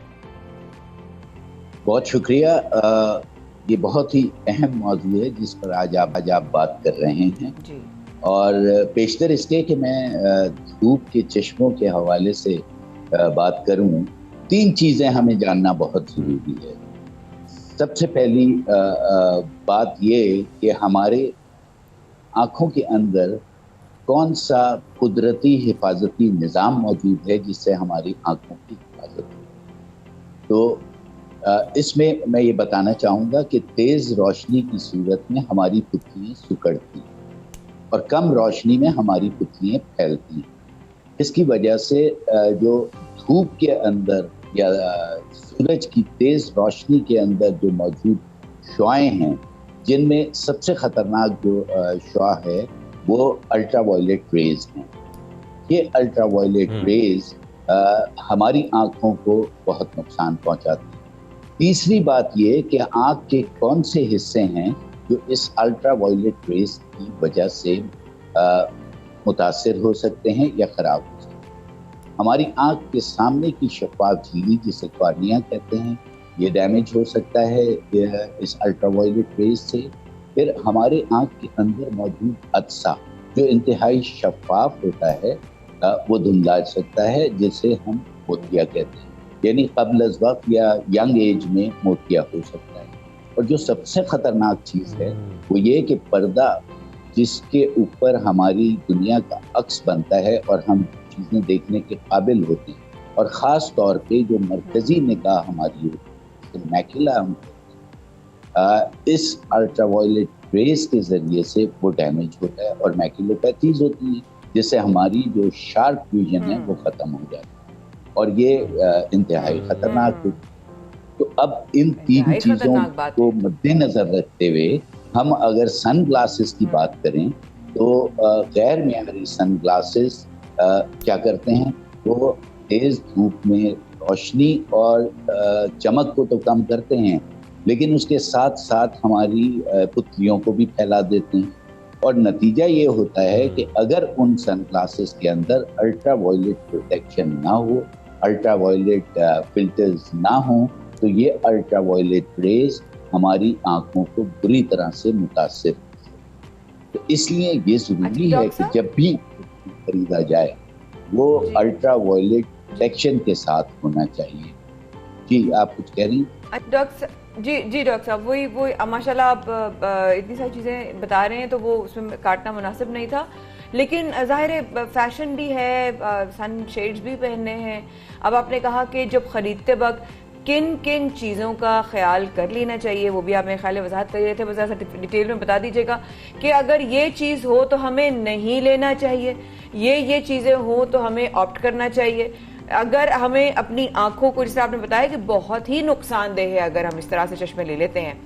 बहुत शुक्रिया। ये बहुत ही अहम मौजू है जिस पर आज आप बात कर रहे हैं जी। और पेशतर इसके कि मैं धूप के चश्मों के हवाले से बात करूं, 3 चीज़ें हमें जानना बहुत ज़रूरी है। सबसे पहली बात ये कि हमारे आँखों के अंदर कौन सा कुदरती हिफाजती निज़ाम मौजूद है जिससे हमारी आँखों की हिफाजत हो। तो इसमें मैं ये बताना चाहूँगा कि तेज़ रोशनी की सूरत में हमारी पुतलियाँ सिकुड़ती हैं और कम रोशनी में हमारी पुतलियाँ फैलती हैं। इसकी वजह से जो धूप के अंदर या सूरज की तेज़ रोशनी के अंदर जो मौजूद शुआएं हैं, जिनमें सबसे ख़तरनाक जो शुआ है वो अल्ट्रावायलेट रेज हैं। ये अल्ट्रावायलेट रेज हमारी आँखों को बहुत नुकसान पहुँचाती है। तीसरी बात ये कि आँख के कौन से हिस्से हैं जो इस अल्ट्रावायलेट रेज की वजह से मुतासिर हो सकते हैं या ख़राब हो सकते हैं। हमारी आँख के सामने की शफाफ झिल्ली जिसे कॉर्निया कहते हैं, ये डैमेज हो सकता है इस अल्ट्रावायलेट रेज से। फिर हमारे आँख के अंदर मौजूद अज्जा जो इंतहाई शफाफ होता है वो धुंधला सकता है, जिसे हम मोतिया कहते हैं, यानी क़ब्ल अज़ वक़्त या यंग एज में मोतिया हो सकता है। और जो सबसे ख़तरनाक चीज़ है वो ये कि पर्दा जिसके ऊपर हमारी दुनिया का अक्स बनता है और हम चीज़ें देखने के काबिल होते हैं, और ख़ास तौर पे जो मरकज़ी निगाह हमारी होती है, मैकुला हम इस अल्ट्रावायलेट रेज के ज़रिए से वो डैमेज होता है और मैकुलोपैथीज होती हैं, जिससे हमारी जो शार्प विजन है वो ख़त्म हो जाती है और ये इंतहाई ख़तरनाक है। तो अब इन 3 चीज़ों को मद्देनज़र रखते हुए हम अगर सन ग्लासेस की बात करें तो गैर मियारी सन ग्लासेस क्या करते हैं, वो तेज़ धूप में रोशनी और चमक को तो कम करते हैं, लेकिन उसके साथ साथ हमारी पुतलियों को भी फैला देते हैं। और नतीजा ये होता है कि अगर उन सन ग्लासेस के अंदर अल्ट्रावायलेट प्रोटेक्शन ना हो, अल्ट्रावायलेट फिल्टर्स ना हो, तो ये अल्ट्रावायलेट रेज हमारी आंखों को बुरी तरह से मुतासिर हो। तो इसलिए ये ज़रूरी है कि जब भी खरीदा जाए वो अल्ट्रावायलेट प्रोटेक्शन के साथ होना चाहिए। जी, आप कुछ कह रही हैं? डॉक्टर जी जी डॉक्टर साहब, वही माशाल्लाह आप इतनी सारी चीज़ें बता रहे हैं तो वो उसमें काटना मुनासिब नहीं था, लेकिन ज़ाहिर है फैशन भी है, सन शेड्स भी पहनने हैं। अब आपने कहा कि जब ख़रीदते वक्त किन किन चीज़ों का ख्याल कर लेना चाहिए, वो भी आप मेरे ख्याल वजाहत कर रहे थे, वजह से डिटेल में बता दीजिएगा कि अगर ये चीज़ हो तो हमें नहीं लेना चाहिए, ये चीज़ें हो तो हमें ऑप्ट करना चाहिए। अगर हमें अपनी आंखों को, जैसे आपने बताया कि बहुत ही नुकसानदेह है अगर हम इस तरह से चश्मे ले लेते हैं,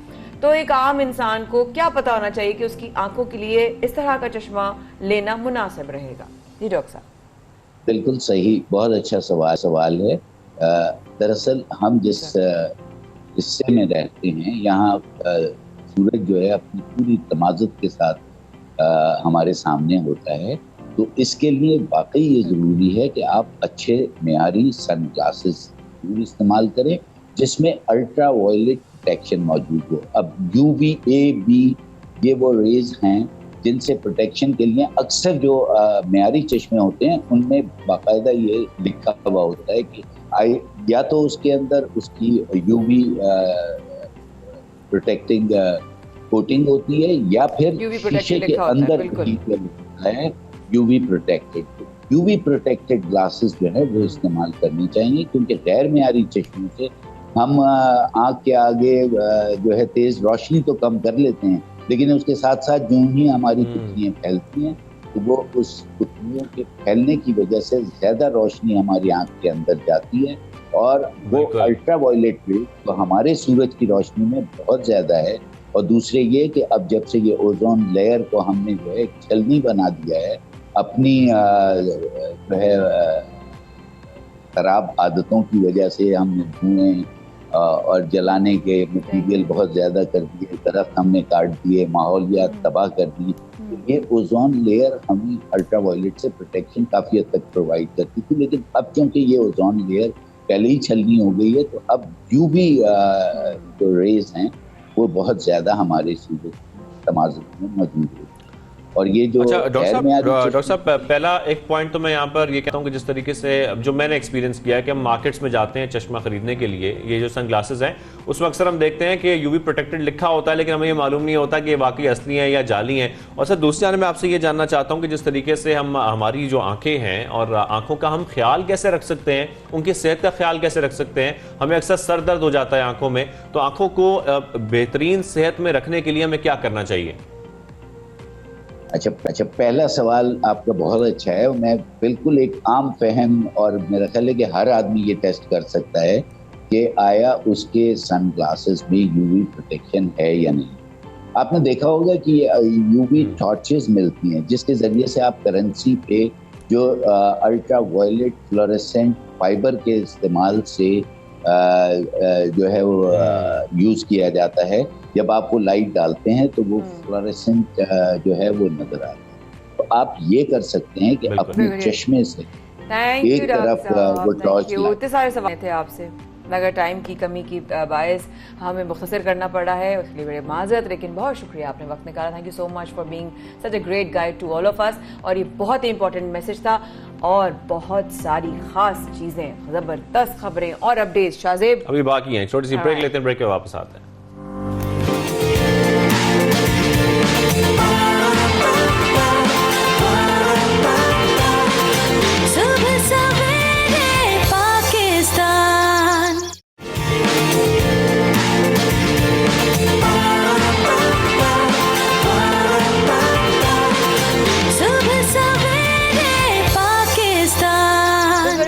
तो एक आम इंसान को क्या पता होना चाहिए कि उसकी आंखों के लिए इस तरह का चश्मा लेना मुनासिब रहेगा? जी डॉक्टर साहब। बिल्कुल सही, बहुत अच्छा सवाल है। दरअसल हम जिस हिस्से में रहते हैं यहाँ सूरज जो है अपनी पूरी तमाज़ुत के साथ हमारे सामने होता है, तो इसके लिए वाकई ये ज़रूरी है कि आप अच्छे मेयारी सन ग्लासेस जरूर इस्तेमाल करें जिसमें अल्ट्रा वायलेट प्रोटेक्शन मौजूद हो। अब UVA B ये वो रेज हैं जिनसे प्रोटेक्शन के लिए अक्सर जो मेयारी चश्मे होते हैं उनमें बाकायदा ये लिखा हुआ होता है कि या तो उसके अंदर उसकी UV प्रोटेक्टिंग कोटिंग होती है या फिर शीशे के अंदर लिखा है UV protected. UV protected glasses जो है वो इस्तेमाल करनी चाहिए, क्योंकि गैर मेयारी चश्मों से हम आँख के आगे जो है तेज रोशनी तो कम कर लेते हैं, लेकिन उसके साथ साथ जो ही हमारी पुतलियाँ फैलती हैं तो वो उस पुतलियों के फैलने की वजह से ज्यादा रोशनी हमारी आँख के अंदर जाती है और वो अल्ट्रा वायलेट रे तो हमारे सूरज की रोशनी में बहुत ज्यादा है। और दूसरे ये कि अब जब से ये ओजोन लेयर को हमने जो है छलनी बना दिया है अपनी जो है खराब आदतों की वजह से, हमने धुएं और जलाने के मटीरियल बहुत ज़्यादा कर दिए, दरख्त हमने काट दिए, माहौलियात तबाह कर दी, तो ये ओजोन लेयर हमें अल्ट्रा वायलेट से प्रोटेक्शन काफ़ी हद तक प्रोवाइड करती थी। लेकिन अब क्योंकि ये ओजोन लेयर पहले ही छलनी हो गई है तो अब UV जो रेज हैं वो बहुत ज़्यादा हमारे सूरज तमाज़ुन में मौजूद है। और ये जो डॉक्टर साहब पहला एक पॉइंट तो मैं यहाँ पर ये कहता हूँ कि जिस तरीके से जो मैंने एक्सपीरियंस किया है कि हम मार्केट्स में जाते हैं चश्मा खरीदने के लिए, ये जो सन ग्लासेस हैं उसमें अक्सर हम देखते हैं कि UV प्रोटेक्टेड लिखा होता है, लेकिन हमें ये मालूम नहीं होता कि ये वाकई असली हैं या जाली हैं। और सर दूसरी जाने मैं आपसे ये जानना चाहता हूँ कि जिस तरीके से हम हमारी जो आंखें हैं और आंखों का हम ख्याल कैसे रख सकते हैं, उनकी सेहत का ख्याल कैसे रख सकते हैं? हमें अक्सर सर दर्द हो जाता है आंखों में, तो आंखों को बेहतरीन सेहत में रखने के लिए हमें क्या करना चाहिए? अच्छा, पहला सवाल आपका बहुत अच्छा है। मैं बिल्कुल एक आम फहम और मेरा ख्याल है कि हर आदमी ये टेस्ट कर सकता है कि आया उसके सन ग्लासेस में UV प्रोटेक्शन है या नहीं। आपने देखा होगा कि UV टॉर्चेस मिलती हैं जिसके ज़रिए से आप करेंसी पे जो अल्ट्रा वायलेट फ्लोरेसेंट फाइबर के इस्तेमाल से जो है वो यूज़ किया जाता है। जब आप वो लाइट डालते हैं तो वो फ्लोरेसेंट जो है वो नजर आता है। तो आप ये कर सकते हैं कि अपने चश्मे से एक तरफ वो टॉर्च, इतने सारे सवाल थे आपसे, मगर टाइम की कमी की बायस हमें मुख्तसर करना पड़ा है, उसके लिए बड़े माजरत, लेकिन बहुत शुक्रिया आपने वक्त निकाला। Thank you so much for being such a great guide to all of us. और ये बहुत ही इंपॉर्टेंट मैसेज था और बहुत सारी खास चीजें, जबरदस्त खबरें और अपडेट्स शाहजेब अभी बाकी हैं। छोटी सी ब्रेक लेते हैं, ब्रेक के वापस आते हैं।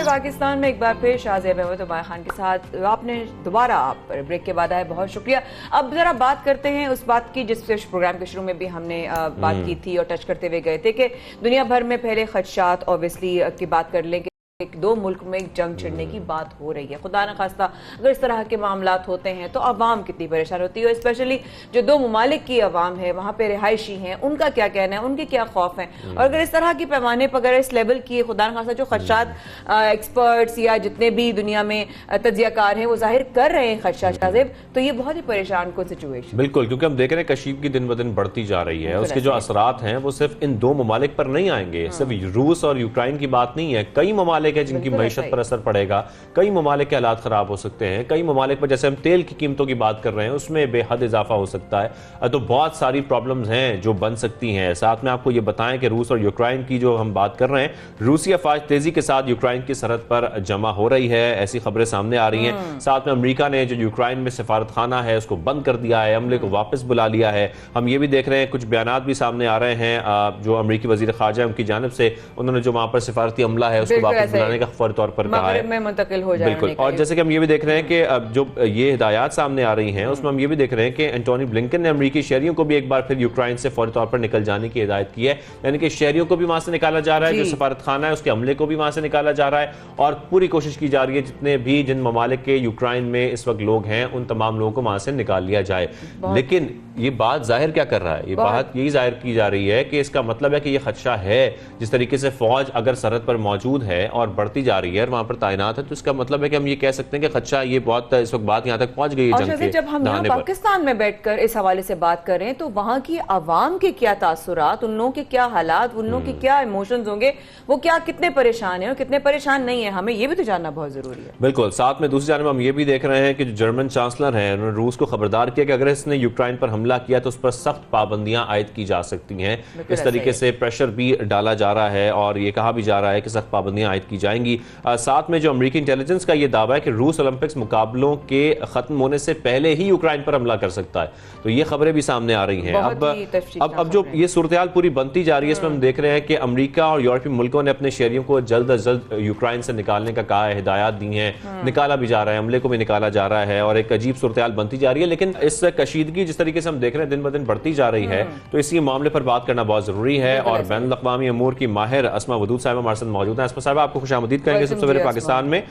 पाकिस्तान में एक बार फिर शाहजेब अहमद उमर खान के साथ आपने दोबारा आप ब्रेक के बाद आए, बहुत शुक्रिया। अब जरा बात करते हैं उस बात की जिस प्रोग्राम के शुरू में भी हमने बात की थी और टच करते हुए गए थे कि दुनिया भर में पहले खदशात ऑब्वियसली की बात कर लें कि दो मुल्क में एक जंग छिड़ने की बात हो रही है। खुदा न खास्ता अगर इस तरह के मामलात होते हैं तो अवाम कितनी परेशान होती है, स्पेशली जो दो ममालिक की अवाम है, वहाँ पे रिहायशी हैं, उनका क्या कहना है, उनके क्या खौफ हैं। और अगर इस तरह की पैमाने पर अगर इस लेवल की खुदा न खास्ता जो खदशात एक्सपर्ट्स या जितने भी दुनिया में तजियाकार हैं वो जाहिर कर रहे हैं खदशात शाहजेब, तो ये बहुत ही परेशान कुन सिचुएशन। बिल्कुल, क्योंकि हम देख रहे हैं कशीफ की दिन ब दिन बढ़ती जा रही है, उसके जो असरात हैं वो सिर्फ इन दो ममालिक पर नहीं आएंगे, सिर्फ रूस और यूक्रेन की बात नहीं है, कई ममालिक ममालिक है जिनकी मईशत पर असर पड़ेगा, कई ममालिक के हालात खराब हो सकते हैं, कई ममालिक पर जैसे हम तेल की कीमतों की बात कर रहे हैं उसमें बेहद इजाफा हो सकता है। तो बहुत सारी प्रॉब्लम्स हैं जो बन सकती हैं। साथ में आपको ये बताएं कि रूस और यूक्रेन की जो हम बात कर रहे हैं, रूसी अफवाज तेजी के साथ यूक्रेन की सरहद पर जमा हो रही है, ऐसी खबरें सामने आ रही हैं। साथ में अमेरिका ने जो यूक्रेन में सफारत खाना है उसको बंद कर दिया है, अमले को वापस बुला लिया है। हम ये भी देख रहे हैं कुछ बयानात भी सामने आ रहे हैं जो अमेरिकी वजीर खारजा उनकी जानिब से, उन्होंने जो वहां पर सिफारती अमला है उसको वापस बुलाने का फौरी तौर पर कहा है, मुंतकिल हो जाए। बिल्कुल। और जैसे कि हम ये भी देख रहे हैं कि जो ये हिदायत सामने आ रही हैं उसमें हम ये भी देख रहे हैं कि एंटोनी ब्लिंकन ने अमेरिकी शहरियों को भी एक बार फिर यूक्रेन से फौरी तौर पर निकल जाने की हिदायत की है, यानी कि शहरियों को भी वहां से निकाला जा रहा है, जो सफारत खाना है उसके अमले को भी वहां से निकाला जा रहा है, और पूरी कोशिश की जा रही है जितने भी जिन ममालिक के यूक्रेन में इस वक्त लोग हैं उन तमाम लोगों को वहां से निकाल लिया जाए। लेकिन ये बात जाहिर क्या कर रहा है, ये बात यही जाहिर की जा रही है कि इसका मतलब है कि ये खदशा है। जिस तरीके से फौज अगर सरहद पर मौजूद है और बढ़ती जा रही है और वहां पर तैनात है, तो इसका मतलब है कि हम ये कह सकते हैं कि खदशा ये बहुत इस वक्त बात यहाँ तक पहुंच गई है जंग के जब हम यहाँ पाकिस्तान में बैठकर इस हवाले से बात करें तो वहां की आवाम के क्या तासुरात, उन लोगों के क्या हालात, उन लोगों के क्या इमोशंस होंगे, वो क्या कितने परेशान है और कितने परेशान नहीं है, हमें ये भी तो जानना बहुत जरूरी है। बिल्कुल। साथ में दूसरी जानब हम ये भी देख रहे हैं कि जो जर्मन चांसलर हैं उन्होंने रूस को खबरदार किया कि अगर इसने यूक्रेन पर हमला किया तो उस पर सख्त पाबंदियां आयद की जा सकती हैं। इस तरीके से प्रेशर भी डाला जा रहा है और ये कहा भी जा रहा है कि सख्त पाबंदियां आयद की जाएंगी। साथ में जो अमेरिकी इंटेलिजेंस का ये दावा है कि रूस ओलंपिक्स मुकाबलों के खत्म होने से पहले ही यूक्रेन पर हमला कर सकता है, तो ये खबरें भी सामने आ रही हैं। अब जो ये सूरत पूरी बनती जा रही है इसमें हम देख रहे हैं कि अमेरिका और यूरोपीय मुल्कों ने अपने शहरियों को जल्द अज जल्द यूक्रेन से निकालने का कहा है, हिदायत दी हैं, निकाला भी जा रहा है, अमले को भी निकाला जा रहा है और एक अजीब सूरत बनती जा रही है। लेकिन इस कशीदगी जिस तरीके से हम देख रहे हैं दिन ब दिन बढ़ती जा रही है, तो इसी मामले पर बात करना बहुत जरूरी है। और बैनुल अक़वामी अमूर की माहिर अस्मा वदूद साहिबा हमारे साथ मौजूद हैं। अस्मा साहिबा, आपको खुशामदीद करेंगे सबसे पहले पाकिस्तान में।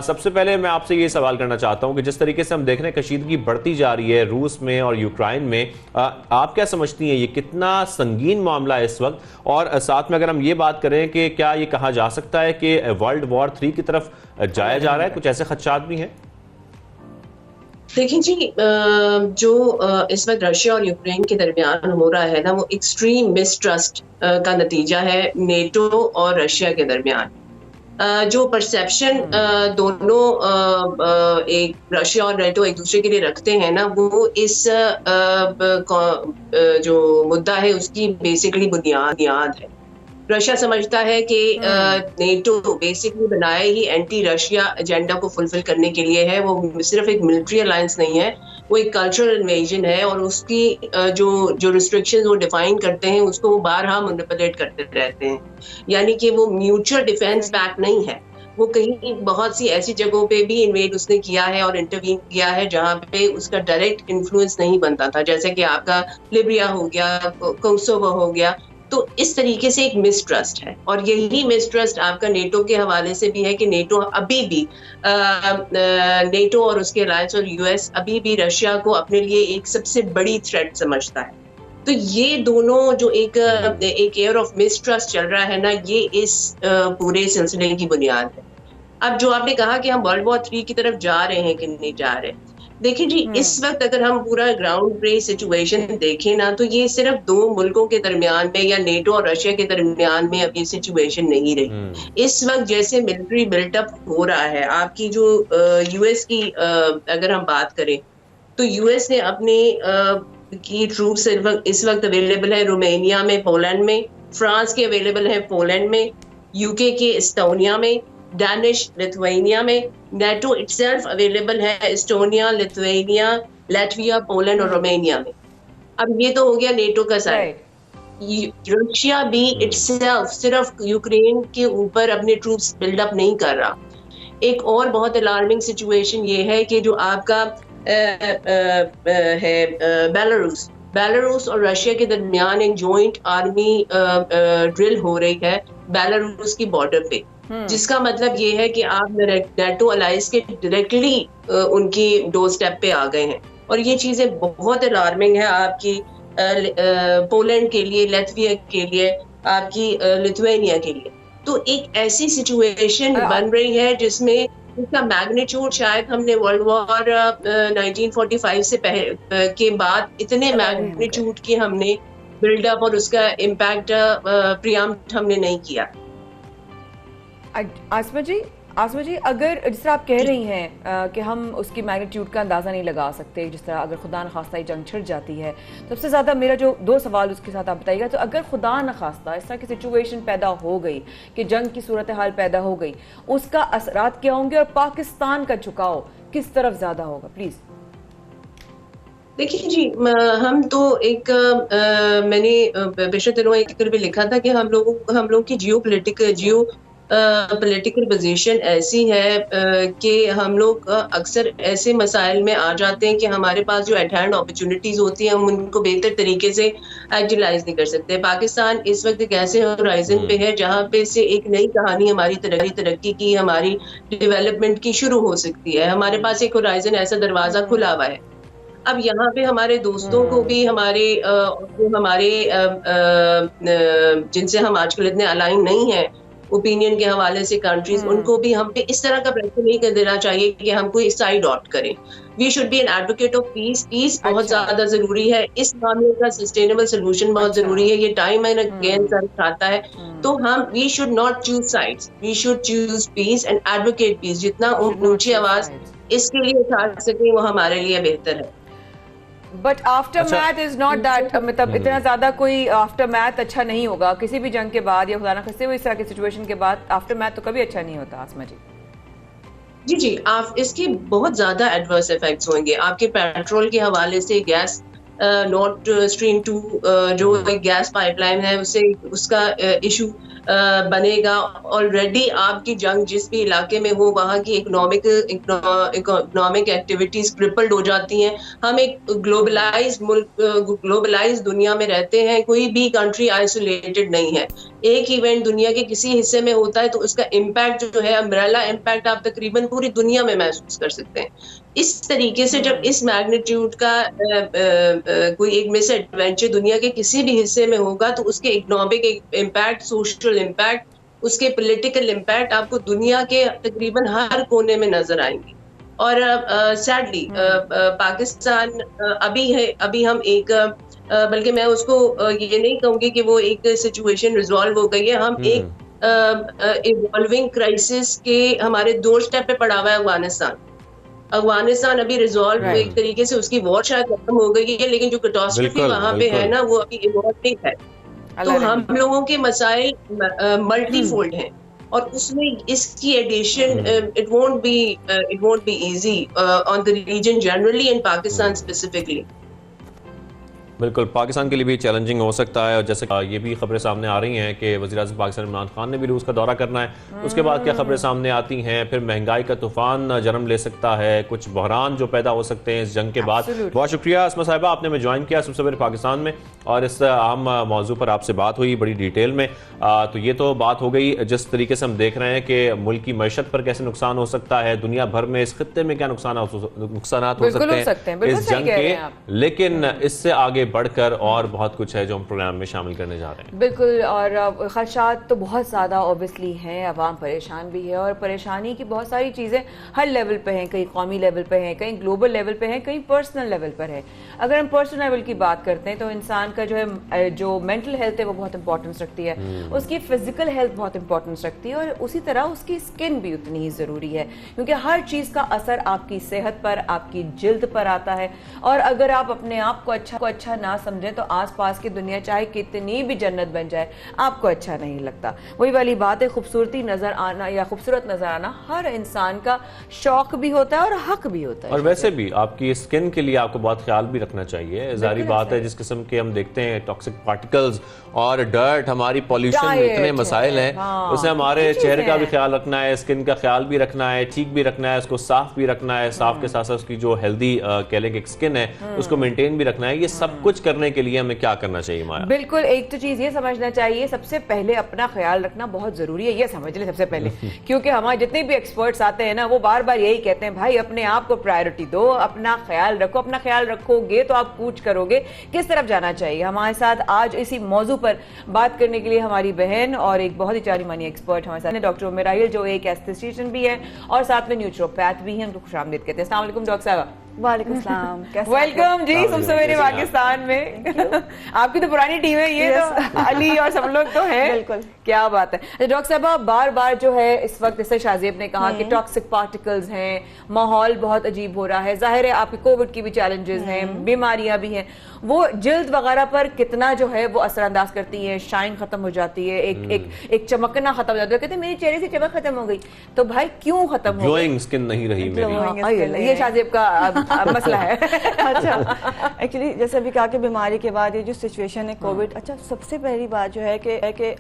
सबसे पहले मैं आपसे ये सवाल करना चाहता हूं कि जिस तरीके से हम देख रहे हैं कशीदगी बढ़ती जा रही है रूस में और यूक्रेन में, आप क्या समझती हैं ये कितना संगीन मामला है इस वक्त? और साथ में अगर हम ये बात करें कि क्या ये कहा जा सकता है कि वर्ल्ड वॉर 3 की तरफ जाया जा रहा है, कुछ ऐसे खदशात भी हैं? देखिए जी, जो इस वक्त रशिया और यूक्रेन के दरमियान हो रहा है ना, वो एक्सट्रीम मिसट्रस्ट का नतीजा है नेटो और रशिया के दरमियान। जो परसेप्शन दोनों एक रशिया और नेटो एक दूसरे के लिए रखते हैं ना, वो इस जो मुद्दा है उसकी बेसिकली बुनियाद है। रशिया समझता है कि नेटो बेसिकली बनाया ही एंटी रशिया एजेंडा को फुलफिल करने के लिए है। वो सिर्फ एक मिलिट्री अलायंस नहीं है, वो एक कल्चरल इन्वेजन है और उसकी जो रिस्ट्रिक्शंस वो डिफाइन करते हैं उसको वो बारहा मैनिपुलेट करते रहते हैं। यानी कि वो म्यूचुअल डिफेंस पैक्ट नहीं है, वो कहीं बहुत सी ऐसी जगहों पे भी इन्वेड उसने किया है और इंटरवीन किया है जहाँ पे उसका डायरेक्ट इन्फ्लुएंस नहीं बनता था, जैसे कि आपका लिबिया हो गया, कोसोवो हो गया। तो इस तरीके से एक मिसट्रस्ट है और यही मिसट्रस्ट आपका नेटो के हवाले से भी है कि नेटो अभी भी नेटो और उसके अलायंस और यूएस अभी भी रशिया को अपने लिए एक सबसे बड़ी थ्रेट समझता है। तो ये दोनों जो एक एयर ऑफ मिसट्रस्ट चल रहा है ना, ये इस पूरे सिलसिले की बुनियाद है। अब जो आपने कहा कि हम वर्ल्ड वॉर 3 की तरफ जा रहे हैं कि नहीं जा रहे, देखिए जी, इस वक्त अगर हम पूरा ग्राउंड बेस्ड सिचुएशन देखें ना, तो ये सिर्फ दो मुल्कों के दरमियान में या नेटो और रशिया के दरमियान में अब ये सिचुएशन नहीं रही। इस वक्त जैसे मिलिट्री बिल्टअप हो रहा है, आपकी जो यूएस की अगर हम बात करें तो यूएस ने अपने की ट्रूप्स इस वक्त अवेलेबल है रोमानिया में, पोलैंड में, फ्रांस के अवेलेबल है पोलैंड में, यूके के एस्टोनिया में, डैनिश लिथुआनिया में, नेटो इटसेल्फ अवेलेबल है एस्टोनिया, लिथुआनिया, लातविया, पोलैंड और रोमानिया में। अब ये तो हो गया नेटो का साइड। रशिया भी इटसेल्फ सिर्फ यूक्रेन के ऊपर अपने ट्रूप्स बिल्डअप नहीं कर रहा। एक और बहुत अलार्मिंग सिचुएशन ये है कि जो आपका है बेलारूस और रशिया के दरमियान एक जॉइंट आर्मी ड्रिल हो रही है बेलारूस की बॉर्डर पे, जिसका मतलब ये है कि आप नेटो अलायंस के डायरेक्टली उनकी डोर स्टेप पे आ गए हैं और ये चीजें बहुत अलार्मिंग है आपकी पोलैंड के लिए, लातविया के लिए, आपकी लिथुआनिया के लिए। तो एक ऐसी सिचुएशन बन रही है जिसमें इसका मैग्नीट्यूड शायद हमने वर्ल्ड वॉर 1945 से पहले के बाद इतने मैग्नीट्यूड के हमने बिल्डअप और उसका इम्पैक्ट प्रियम्प्ट हमने नहीं किया। आसमा जी, अगर जिस तरह आप कह रही हैं कि हम उसकी मैग्नीट्यूड का अंदाज़ा नहीं लगा सकते, जिस तरह अगर खुदा न खास्ता ये जंग छिड़ जाती है, सबसे ज़्यादा मेरा जो 2 सवाल उसके साथ आप बताइएगा, तो अगर खुदा न खास्ता इस तरह की सिचुएशन पैदा हो गई कि जंग की सूरत हाल पैदा हो गई, उसका असरात क्या होंगे और पाकिस्तान का झुकाव किस तरफ ज़्यादा होगा? प्लीज़। देखिए जी, हम तो एक मैंने पिछले दिनों एक भी लिखा था कि हम लोग की जियो पॉलिटिकल पोजीशन ऐसी है कि हम लोग अक्सर ऐसे मसाइल में आ जाते हैं कि हमारे पास जो एट हैंड अपॉर्चुनिटीज होती हैं हम उनको बेहतर तरीके से एक्चुअलाइज नहीं कर सकते। पाकिस्तान इस वक्त एक ऐसे होराइजन पे है जहाँ पे से एक नई कहानी हमारी तरक्की की, हमारी डेवलपमेंट की शुरू हो सकती है। हमारे पास एक होराइजन ऐसा दरवाजा खुला हुआ है। अब यहाँ पे हमारे दोस्तों को भी हमारे जिनसे हम आजकल इतने अलाइन नहीं है ओपिनियन के हवाले से कंट्रीज, उनको भी हम पे इस तरह का प्रेशर नहीं कर देना चाहिए कि हम कोई साइड आउट करें। We should be an advocate of peace बहुत ज्यादा जरूरी है। इस मामले का सस्टेनेबल सोल्यूशन बहुत जरूरी है। ये टाइम एंड अगेन सर आता है, तो we should not choose sides, we should choose peace and advocate peace. जितना ऊंची आवाज इसके लिए उठा सके वो हमारे लिए बेहतर है। But after math is not that, मतलब इतना ज्यादा कोई आफ्टर मैथ अच्छा नहीं होगा किसी भी जंग के बाद या खुदा ना खास्ते हुए इस तरह की सिचुएशन के बाद। आफ्टर मैथ तो कभी अच्छा नहीं होता। आसमा जी जी, आप इसके बहुत ज्यादा एडवर्स इफेक्ट्स होंगे। आपके पेट्रोल के हवाले से गैस नॉर्थ स्ट्रीम 2 जो एक गैस पाइपलाइन है उसका इशू बनेगा। ऑलरेडी आपकी जंग जिस भी इलाके में हो वहाँ की इकोनॉमिक एक्टिविटीज क्रिपल्ड हो जाती हैं। हम एक ग्लोबलाइज दुनिया में रहते हैं, कोई भी कंट्री आइसोलेटेड नहीं है। एक इवेंट दुनिया के किसी हिस्से में होता है तो उसका इम्पैक्ट जो है अम्ब्रेला इम्पैक्ट आप तकरीबन पूरी दुनिया में महसूस कर सकते हैं। इस तरीके से जब इस मैग्नीट्यूड का कोई एक मिस एडवेंचर दुनिया के किसी भी हिस्से में होगा तो उसके इकोनॉमिक इम्पैक्ट, सोशल इम्पैक्ट, उसके पॉलिटिकल इम्पैक्ट आपको दुनिया के तकरीबन हर कोने में नजर आएंगे। और सैडली पाकिस्तान अभी हम एक बल्कि मैं उसको ये नहीं कहूंगी कि वो एक सिचुएशन रिजॉल्व हो गई है। हम एक इवॉल्विंग क्राइसिस के हमारे डोर स्टेप पे पड़ा हुआ है अफगानिस्तान अभी रिजॉल्व एक तरीके से उसकी वॉर शायद खत्म हो गई है, लेकिन जो कैटास्ट्रोफी वहां पे है ना वो अभी इवॉल्विंग है। तो हम लोगों के मसाइल मल्टीफोल्ड हैं और उसमें इसकी addition it won't be easy on the region generally and Pakistan specifically. बिल्कुल, पाकिस्तान के लिए भी चैलेंजिंग हो सकता है। और जैसे ये भी खबरें सामने आ रही हैं कि वज़ीर-ए-आज़म पाकिस्तान इमरान खान ने भी रूस का दौरा करना है। उसके बाद क्या खबरें सामने आती हैं, फिर महंगाई का तूफान जन्म ले सकता है, कुछ बहरान जो पैदा हो सकते हैं इस जंग के बाद। बहुत शुक्रिया आसमा साहिबा, आपने हमें ज्वाइन किया सबसे पहले पाकिस्तान में और इस आम मौजू पर आपसे बात हुई बड़ी डिटेल में। तो ये तो बात हो गई जिस तरीके से हम देख रहे हैं कि मुल्क की मैशत पर कैसे नुकसान हो सकता है, दुनिया भर में इस खित्ते में क्या नुकसान हो सकते हैं इस जंग के। लेकिन इससे आगे बढ़कर और बहुत कुछ है जो हम प्रोग्राम में शामिल करने जा रहे हैं। बिल्कुल, और खदशात तो बहुत ज़्यादा ऑब्वियसली हैं, अवाम परेशान भी है और परेशानी की बहुत सारी चीज़ें हर लेवल पे हैं, कहीं कौमी लेवल पे हैं, कहीं ग्लोबल लेवल पे हैं, कहीं पर्सनल लेवल पर है। अगर हम पर्सनल लेवल की बात करते हैं तो इंसान का जो मेंटल हेल्थ है वो बहुत इंपॉर्टेंस रखती है, उसकी फिजिकल हेल्थ बहुत इंपॉर्टेंस रखती है और उसी तरह उसकी स्किन भी उतनी ही ज़रूरी है, क्योंकि हर चीज़ का असर आपकी सेहत पर, आपकी जिल्द पर आता है। और अगर आप अपने आप को अच्छा ना समझें तो आसपास की दुनिया चाहे कितनी भी जन्नत बन जाए आपको अच्छा नहीं लगता। वही वाली बात है, खूबसूरती नजर आना या खूबसूरत नजर आना हर इंसान का शौक भी होता है और हक भी होता है। और वैसे भी आपकी स्किन के लिए आपको बहुत ख्याल भी रखना चाहिए। जाहिर बात है जिस किस्म के हम देखते हैं टॉक्सिक पार्टिकल्स और डर्ट, हमारी पॉल्यूशन में इतने मसाइल हैं, उससे हमारे चेहरे का भी ख्याल रखना है, स्किन का ख्याल भी रखना है, ठीक भी रखना है, उसको साफ भी रखना है, साफ के साथ साथ उसकी जो हेल्दी कह लें कि स्किन है उसको मेंटेन भी रखना है। ये सब कुछ करने के लिए हमें क्या करना चाहिए माया? बिल्कुल, एक तो चीज ये समझना चाहिए, सबसे पहले अपना ख्याल रखना बहुत जरूरी है, ये समझ ले सबसे पहले। क्योंकि हमारे जितने भी एक्सपर्ट्स आते हैं ना वो बार बार यही कहते हैं, भाई अपने आप को प्रायोरिटी दो, अपना ख्याल रखो। अपना ख्याल रखोगे तो आप कूच करोगे किस तरफ जाना चाहिए। हमारे साथ आज इसी मौजू पर बात करने के लिए हमारी बहन और एक बहुत ही जानी मानी एक्सपर्ट हमारे साथ डॉक्टर उम्मे राहिल, जो एक एस्थेटिशियन भी है और साथ में न्यूट्रोपैथ भी हैं। उनको खुशामदीद कहते हैं। अस्सलाम वालेकुम डॉक्टर साहब। वालेकुम सलाम, कैसे वेलकम जी सब सवेरे पाकिस्तान में। आपकी तो पुरानी टीम है ये तो अली और सब लोग तो हैं। बिल्कुल। क्या बात है डॉक्टर साहब, बार बार जो है इस वक्त जैसे शाज़ेब ने कहा कि टॉक्सिक पार्टिकल्स हैं, माहौल बहुत अजीब हो रहा है, जाहिर है आपके कोविड की भी चैलेंजेस हैं, बीमारियां भी हैं, वो जिल्द वगैरह पर कितना जो है वो असरअंदाज करती है, शाइन खत्म हो जाती है, एक चमकना खत्म हो जाता है। कहते हैं मेरी चेहरे से चमक खत्म हो गई, तो भाई क्यों खत्म हो गई? ग्लोइंग स्किन नहीं रही मेरी। ये शाज़ेब का मसला है। अच्छा, एक्चुअली जैसे अभी कहा कि बीमारी के बाद ये जो सिचुएशन है कोविड, अच्छा सबसे पहली बात जो है कि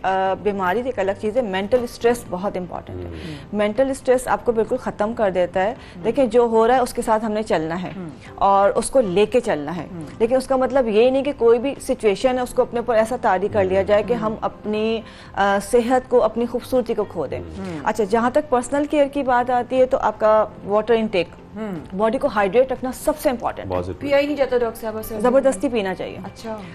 बीमारी एक अलग चीज़ है, मेंटल स्ट्रेस बहुत इंपॉर्टेंट है। मेंटल स्ट्रेस आपको बिल्कुल ख़त्म कर देता है, लेकिन जो हो रहा है उसके साथ हमने चलना है और उसको लेके चलना है। लेकिन उसका मतलब ये नहीं कि कोई भी सिचुएशन है उसको अपने ऊपर ऐसा तारी कर लिया जाए कि हम अपनी सेहत को, अपनी खूबसूरती को खो दें। अच्छा, जहाँ तक पर्सनल केयर की बात आती है तो आपका वाटर इनटेक, बॉडी को हाइड्रेट रखना सबसे इम्पोर्टेंट है। पिया ही नहीं जाता डॉक्टर साहब से, जबरदस्ती पीना चाहिए।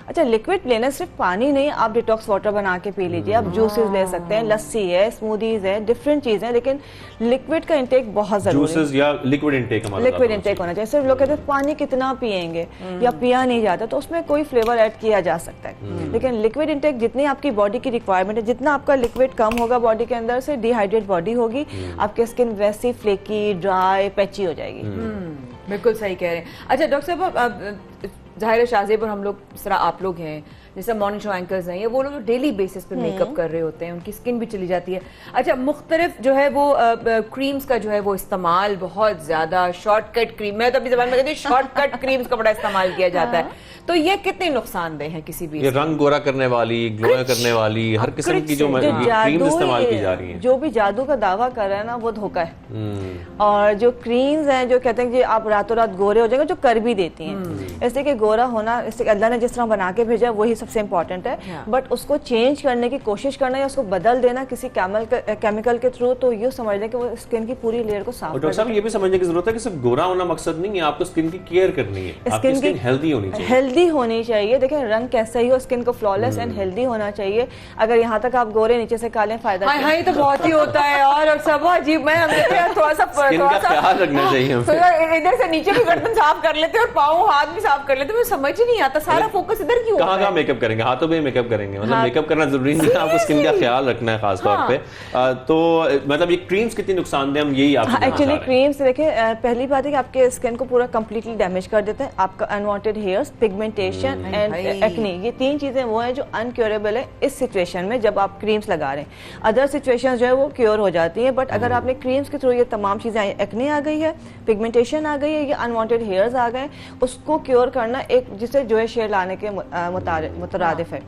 अच्छा, लिक्विड लेना, सिर्फ पानी नहीं, आप डिटॉक्स वाटर बना के पी लीजिए, आप जूसेस ले सकते हैं, लस्सी है, स्मूदीज है, डिफरेंट चीजें हैं, लेकिन लिक्विड का इंटेक बहुत जरूरी है। जूसेस या लिक्विड इंटेक हमारा लिक्विड इंटेक होना चाहिए। सिर्फ लोग कहते हैं पानी कितना पिएंगे या पिया नहीं जाता, तो उसमें कोई फ्लेवर ऐड किया जा सकता है, लेकिन लिक्विड इंटेक जितनी आपकी बॉडी की रिक्वायरमेंट है, जितना आपका लिक्विड कम होगा बॉडी के अंदर से, डिहाइड्रेट बॉडी होगी, आपकी स्किन वैसी फ्लेकी, ड्राई, पैची हो जाएगी। बिल्कुल सही कह रहे हैं। अच्छा डॉक्टर साहब, जाहिर है शाज़ेब और हम लोग जिस तरह आप लोग हैं, जैसे मॉर्निंग शो एंकर्स हैं, ये वो लोग डेली बेसिस पे मेकअप कर रहे होते हैं, उनकी स्किन भी चली जाती है। अच्छा, मुख्तलिफ जो है वो क्रीम्स का जो है वो इस्तेमाल बहुत ज्यादा, शॉर्टकट क्रीम, मैं तो अपनी ज़बान में कहती हूँ शॉर्टकट क्रीम्स का बड़ा इस्तेमाल किया जाता है, तो ये कितने नुकसानदेह हैं किसी भी? ये रंग गोरा करने वाली, ग्लो करने वाली, हर किस्म की जो क्रीम इस्तेमाल की जा रही है, जो भी जादू का दावा कर रहे हैं ना, वो धोखा है। और जो क्रीम्स हैं जो कहते हैं कि आप रातों रात गोरे हो जाएंगे, जो कर भी देती हैं, इसलिए कि गोरा होना, इसलिए अल्लाह ने जिस तरह बना के भेजा वही सबसे इंपॉर्टेंट है, बट उसको चेंज करने की कोशिश करना या उसको बदल देना किसी केमिकल के थ्रू, तो ये समझ लें कि वो स्किन की पूरी लेयर को साफ। डॉक्टर साहब, ये भी समझने की जरूरत है कि सिर्फ गोरा होना मकसद नहीं है, आपको स्किन की केयर करनी है, आपकी स्किन हेल्दी होनी चाहिए। हेल्दी होनी चाहिए, देखिए रंग कैसा ही हो, स्किन को फ्लॉलेस एंड हेल्दी होना चाहिए। अगर यहाँ तक आप गोरे नीचे से काले, फायदा हाँ, तो बहुत ही होता है और सब अजीब। मैं थोड़ा सा ख्याल रखना चाहिए, इधर से नीचे भी गर्दन साफ कर लेते और पाँव हाथ भी साफ कर लेते, मुझे समझ ही नहीं आता सारा फोकस इधर क्यों। कहाँ मेकअप करेंगे, हाथों पे मेकअप करेंगे, मतलब मेकअप करना जरूरी नहीं है, आपको स्किन का ख्याल रखना है खास तौर पे। तो मतलब ये क्रीम्स कितनी नुकसानदेह, हम यही आपसे एक्चुअली क्रीम्स देखिए, पहली बात है कि आपके स्किन को पूरा कंप्लीटली डैमेज कर देते हैं, आपका unwanted hairs, pigmentation and acne, ये तीन चीजें वो हैं जो अनक्योरेबल है इस सिचुएशन में जब आप क्रीम्स लगा रहे हैं। अदर सिचुएशन जो है वो क्योर हो जाती हैं, बट अगर आपने क्रीम्स के थ्रू ये तमाम चीजें, एक्ने आ गई है, पिगमेंटेशन आ गई है, ये अनवांटेड हेयर्स आ गए, उसको क्योर करना एक जिसे जो है शेड लाने के मुतरादिफ है,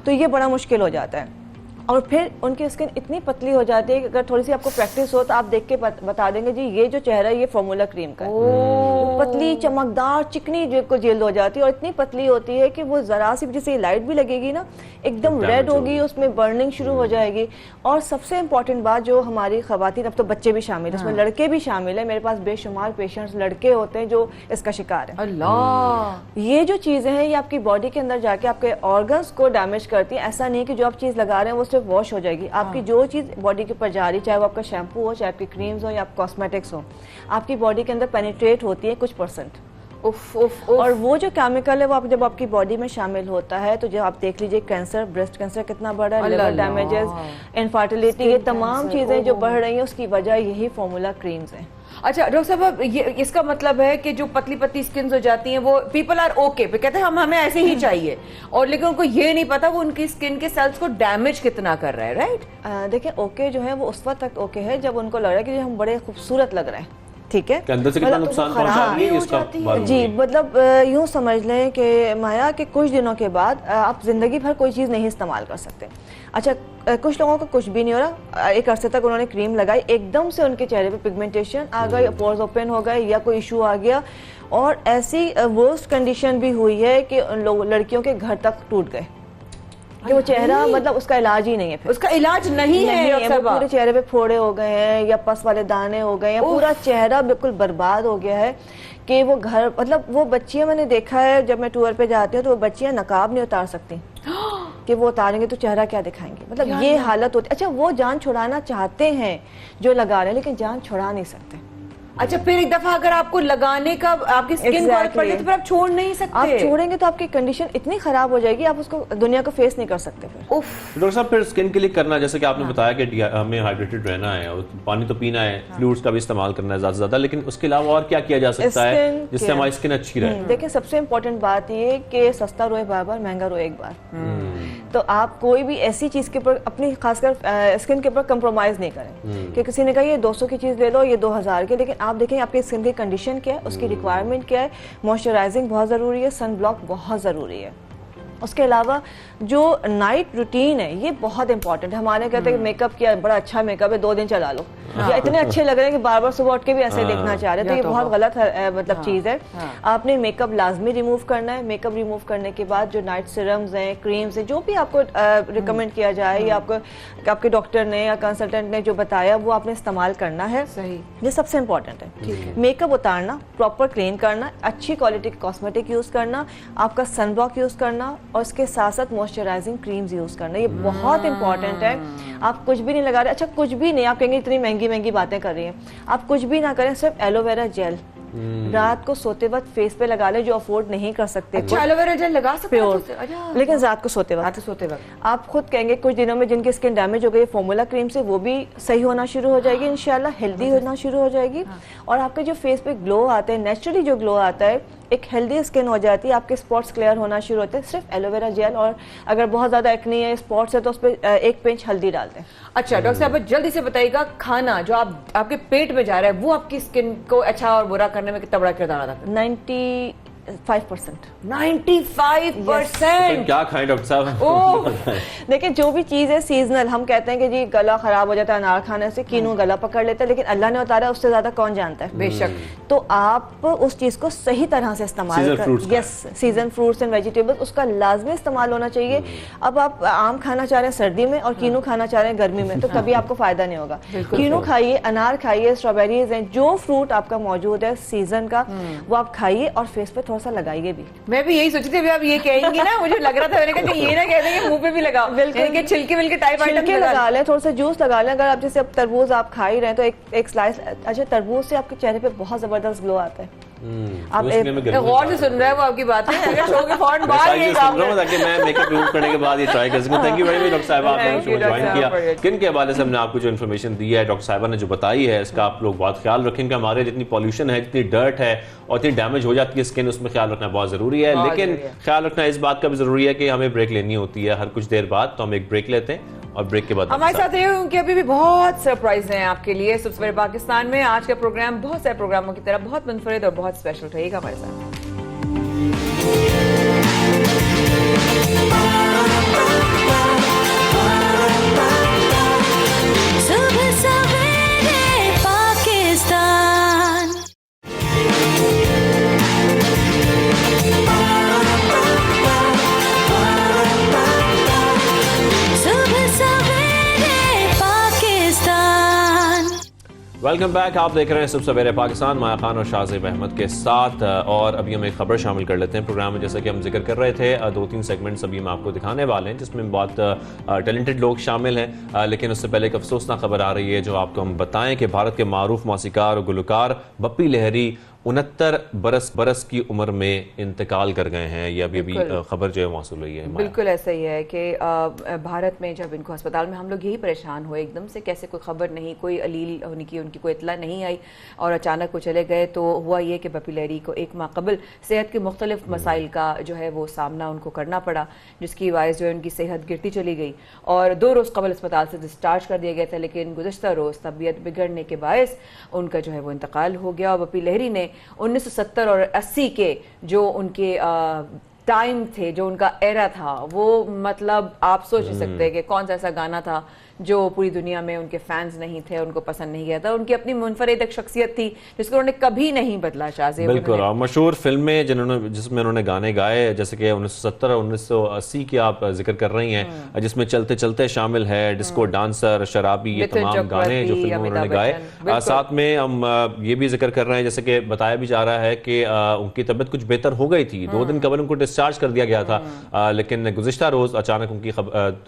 तो ये बड़ा मुश्किल हो जाता है। और फिर उनकी स्किन इतनी पतली हो जाती है कि अगर थोड़ी सी आपको प्रैक्टिस हो तो आप देख के बता देंगे जी ये जो चेहरा है ये फॉर्मूला क्रीम का है। पतली चमकदार चिकनी जो जिल्द हो जाती है और इतनी पतली होती है कि वो जरा सी जैसे लाइट भी लगेगी ना एकदम रेड होगी, उसमें बर्निंग शुरू हो जाएगी। और सबसे इम्पोर्टेंट बात जो हमारी खवातीन, अब तो बच्चे भी शामिल है, उसमें लड़के भी शामिल है, मेरे पास बेशुमार पेशेंट्स लड़के होते हैं जो इसका शिकार है। अल्लाह, ये जो चीजें हैं ये आपकी बॉडी के अंदर जाके आपके ऑर्गन्स को डैमेज करती है। ऐसा नहीं कि जो आप चीज लगा रहे हैं वो सिर्फ वॉश हो जाएगी, आपकी जो चीज बॉडी के ऊपर जा रही, चाहे वो आपका शैम्पू हो, चाहे आपकी क्रीम्स हो या कॉस्मेटिक्स हो, आपकी बॉडी के अंदर पेनिट्रेट होती है कुछ परसेंट। और वो जो केमिकल है वो आप जब आपकी बॉडी में शामिल होता है तो जब आप देख लीजिए कैंसर, ब्रेस्ट कैंसर कितना बढ़ा है, लिवर डैमेजेस, इनफर्टिलिटी, ये तमाम चीजें जो बढ़ रही हैं उसकी वजह यही फॉर्मूला क्रीम्स हैं। अच्छा डॉक्टर साहब, ये इसका मतलब है कि जो पतली पतली स्किन हो जाती हैं वो पीपल आर ओके पे कहते हैं हमें ऐसे ही चाहिए, और लेकिन उनको ये नहीं पता वो उनकी स्किन के सेल्स को डैमेज कितना कर रहा है, राइट? देखिए ओके जो है वो उस वक्त तक ओके है जब उनको लग रहा है कि हम बड़े खूबसूरत लग रहे हैं, ठीक है, अंदर से कितना नुकसान पहुंचा रही है इसका जी, मतलब यूं समझ लें कि माया के कुछ दिनों के बाद आप जिंदगी भर कोई चीज़ नहीं इस्तेमाल कर सकते। अच्छा, कुछ लोगों को कुछ भी नहीं हो रहा, एक अरसे तक उन्होंने क्रीम लगाई, एकदम से उनके चेहरे पे पिगमेंटेशन आ गई, पोर्स ओपन हो गए या कोई इशू आ गया, और ऐसी वर्स्ट कंडीशन भी हुई है कि लड़कियों के घर तक टूट गए कि वो चेहरा मतलब उसका इलाज ही नहीं है, फिर उसका इलाज नहीं है, वो पूरे चेहरे पे फोड़े हो गए हैं या पस वाले दाने हो गए हैं, पूरा चेहरा बिल्कुल बर्बाद हो गया है कि वो घर, मतलब वो बच्चियां मैंने देखा है जब मैं टूर पे जाती हूँ तो वो बच्चियां नकाब नहीं उतार सकती कि वो उतारेंगे तो चेहरा क्या दिखाएंगे, मतलब ये हालत होती है। अच्छा, वो जान छुड़ाना चाहते हैं जो लगा रहे हैं लेकिन जान छुड़ा नहीं सकते। अच्छा, फिर एक दफा अगर आपको लगाने का आपकी स्किन को आदत पड़ जाए तो फिर आप छोड़ नहीं सकते। आप छोड़ेंगे तो आपकी कंडीशन इतनी खराब हो जाएगी, आप उसको दुनिया को फेस नहीं कर सकते फिर। डॉक्टर साहब, फिर स्किन के लिए करना, जैसे कि आपने बताया कि हमें हाइड्रेटेड रहना है और पानी तो पीना है, फ्लूइड्स का भी इस्तेमाल करना है ज्यादा से ज्यादा, लेकिन उसके अलावा और क्या किया जा सकता है जिससे हमारी स्किन अच्छी रहे? देखिए, सबसे इम्पोर्टेंट बात ये कि सस्ता रोए बार बार, महंगा रोए एक बार। तो आप कोई भी ऐसी चीज के ऊपर अपनी खासकर स्किन के ऊपर कंप्रोमाइज नहीं करें कि किसी ने कहा ये 200 की चीज ले लो, ये 2000 की, लेकिन आप देखें आपकी स्किन की कंडीशन क्या है, उसकी रिक्वायरमेंट क्या है। मॉइस्चराइजिंग बहुत ज़रूरी है, सन ब्लॉक बहुत ज़रूरी है। उसके अलावा जो नाइट रूटीन है ये बहुत इंपॉर्टेंट है। हमारे कहते हैं कि मेकअप किया, बड़ा अच्छा मेकअप है, 2 दिन चला लो, या इतने अच्छे लग रहे हैं कि बार बार सुबह उठ के भी ऐसे देखना चाह रहे हैं, तो ये बहुत गलत मतलब चीज़ है। आपने मेकअप लाजमी रिमूव करना है। मेकअप रिमूव करने के बाद जो नाइट सीरम्स हैं, क्रीम्स हैं, जो भी आपको रिकमेंड किया जाए या आपके डॉक्टर ने या कंसल्टेंट ने जो बताया वो आपने इस्तेमाल करना है। सही, ये सबसे इंपॉर्टेंट है। मेकअप उतारना, प्रॉपर क्लीन करना, अच्छी क्वालिटी की कॉस्मेटिक यूज करना, आपका सन ब्लॉक यूज करना और इसके साथ साथ मॉइस्चराइजिंग क्रीम्स यूज करना, ये बहुत इंपॉर्टेंट है। आप कुछ भी नहीं लगा रहे, अच्छा कुछ भी नहीं, आप कहेंगे इतनी महंगी महंगी बातें कर रही हैं, आप कुछ भी ना करें, सिर्फ एलोवेरा जेल रात को सोते वक्त फेस पे लगा ले, जो अफोर्ड नहीं कर सकते। अच्छा, एलोवेरा जेल लगा सकते हैं, लेकिन रात को सोते वक्त आप खुद कहेंगे कुछ दिनों में जिनकी स्किन डैमेज हो गई फॉर्मूला क्रीम से वो भी सही होना शुरू हो जाएगी, इंशाल्लाह हेल्दी होना शुरू हो जाएगी। और आपके जो फेस पे ग्लो आता है, नेचुरली जो ग्लो आता है, एक हेल्दी स्किन हो जाती है, आपके स्पॉट्स क्लियर होना शुरू होते हैं सिर्फ एलोवेरा जेल। और अगर बहुत ज्यादा एक्नी है, स्पॉट्स है, तो उस पर 1 पिंच हल्दी डालते हैं। अच्छा डॉक्टर साहब, जल्दी से बताइएगा, खाना जो आपके पेट में जा रहा है वो आपकी स्किन को अच्छा और बुरा करने में कितना बड़ा किरदार अदा करता है? 95%। 95%? क्या खाएं डॉक्टर साहब? देखिए, जो भी चीज है सीजनल, हम कहते हैं कि जी गला खराब हो जाता है अनार खाने से, कीनू गला पकड़ लेता है, लेकिन अल्लाह ने उतारा उससे ज्यादा कौन जानता है। बेशक। तो आप उस चीज को सही तरह से इस्तेमाल करें। Yes, season fruits and vegetables, उसका लाजमी इस्तेमाल होना चाहिए। अब आप आम खाना चाह रहे हैं सर्दी में और कीनू खाना चाह रहे हैं गर्मी में, तो कभी आपको फायदा नहीं होगा। कीनू खाइए, अनार खाइए, स्ट्रॉबेरीज हैं, जो फ्रूट आपका मौजूद है सीजन का वो आप खाइए और फेस पे थोड़ा सा लगाइए भी। मैं भी यही सोची थी, अभी आप ये कहेंगी ना, मुझे लग रहा था, मैंने कहा कि ये ना कह देंगे मुंह पे भी लगाओ। बिल्कुल, छिलके विलके टाइप आइटम लगा लें, थोड़ा सा जूस लगा लें। अगर आप जैसे अब तरबूज आप खा ही रहे हैं तो एक स्लाइस, अच्छा तरबूज से आपके चेहरे पे बहुत जबरदस्त ग्लो आता है। आप गौर से सुन रहे हैं वो आपकी बातें, अगर शो के फौरन बाद ये काम करें ताकि मैं मेकअप रिमूव करने के बाद ये ट्राई कर सकूं। Thank you very much doctor साहिबा, आपने शो ज्वाइन किया। किन के हवाले से हमने आपको जो इन्फॉर्मेशन दी है, डॉक्टर साहिबा ने जो बताई है, इसका आप लोग बहुत ख्याल रखें कि हमारे जितनी पॉल्यूशन है, जितनी डर्ट है और इतनी डैमेज हो जाती है स्किन, उसमें ख्याल रखना बहुत जरूरी है। लेकिन ख्याल रखना इस बात का भी जरूरी है कि हमें ब्रेक लेनी होती है हर कुछ देर बाद, तो हम एक ब्रेक लेते हैं और ब्रेक के बाद हमारे साथ रहे उनके अभी भी बहुत सरप्राइज हैं आपके लिए सुबह सवेरे पाकिस्तान में। आज का प्रोग्राम बहुत सारे प्रोग्रामों की तरह बहुत मुनफरिद और बहुत स्पेशल रहेगा हमारे साथ। सुबह सवेरे पाकिस्तान। सुबह सवेरे पाकिस्तान। वेलकम बैक, आप देख रहे हैं सुबह सवेरे पाकिस्तान, माया खान और शाहजेब अहमद के साथ। और अभी हम एक खबर शामिल कर लेते हैं प्रोग्राम में। जैसा कि हम जिक्र कर रहे थे, 2-3 सेगमेंट्स अभी हम आपको दिखाने वाले हैं जिसमें बहुत टैलेंटेड लोग शामिल हैं। लेकिन उससे पहले एक अफसोसनाक खबर आ रही है जो आपको हम बताएं कि भारत के मारूफ मौसीकार और गुलकार बप्पी लहरी 69 बरस की उम्र में इंतकाल कर गए हैं। ये अभी खबर जो है मौसूल हुई है। बिल्कुल ऐसा ही है कि भारत में जब इनको अस्पताल में हम लोग यही परेशान हुए, एकदम से कैसे कोई खबर नहीं, कोई अलील होने की उनकी कोई इतला नहीं आई और अचानक वो चले गए। तो हुआ ये कि बप्पी लहरी को 1 माह कबल सेहत के मुख्तलिफ मसाइल का जो है वो सामना उनको करना पड़ा, जिसकी वजह जो है उनकी सेहत गिरती चली गई और 2 रोज़ कबल अस्पताल से डिस्चार्ज कर दिया गया था। लेकिन गुज़श्ता रोज़ तबीयत बिगड़ने के बायस उनका जो है वो इंतकाल हो गया। और बप्पी लहरी ने 1970 और 80 के जो उनके टाइम थे, जो उनका एरा था, वो मतलब आप सोच नहीं सकते कि कौन सा ऐसा गाना था जो पूरी दुनिया में उनके फैंस नहीं थे, उनको पसंद नहीं गया था। उनकी अपनी मुनफरिद एक शख्सियत थी जिसको उन्होंने कभी नहीं बदला। शाहजेब बिल्कुल, और मशहूर फिल्में जिसमें उन्होंने गाने गाए, जैसे कि 1970 और 1980 की आप जिक्र कर रही हैं, जिसमें चलते चलते शामिल है, डिस्को डांसर, शराबी, ये तमाम गाने जो फिल्मों में उन्होंने गाए। साथ में हम ये भी जिक्र कर रहे हैं, जैसे कि बताया भी जा रहा है कि उनकी तबीयत कुछ बेहतर हो गई थी। 2 दिन कबल उनको डिस्चार्ज कर दिया गया था, लेकिन गुज़िश्ता रोज अचानक उनकी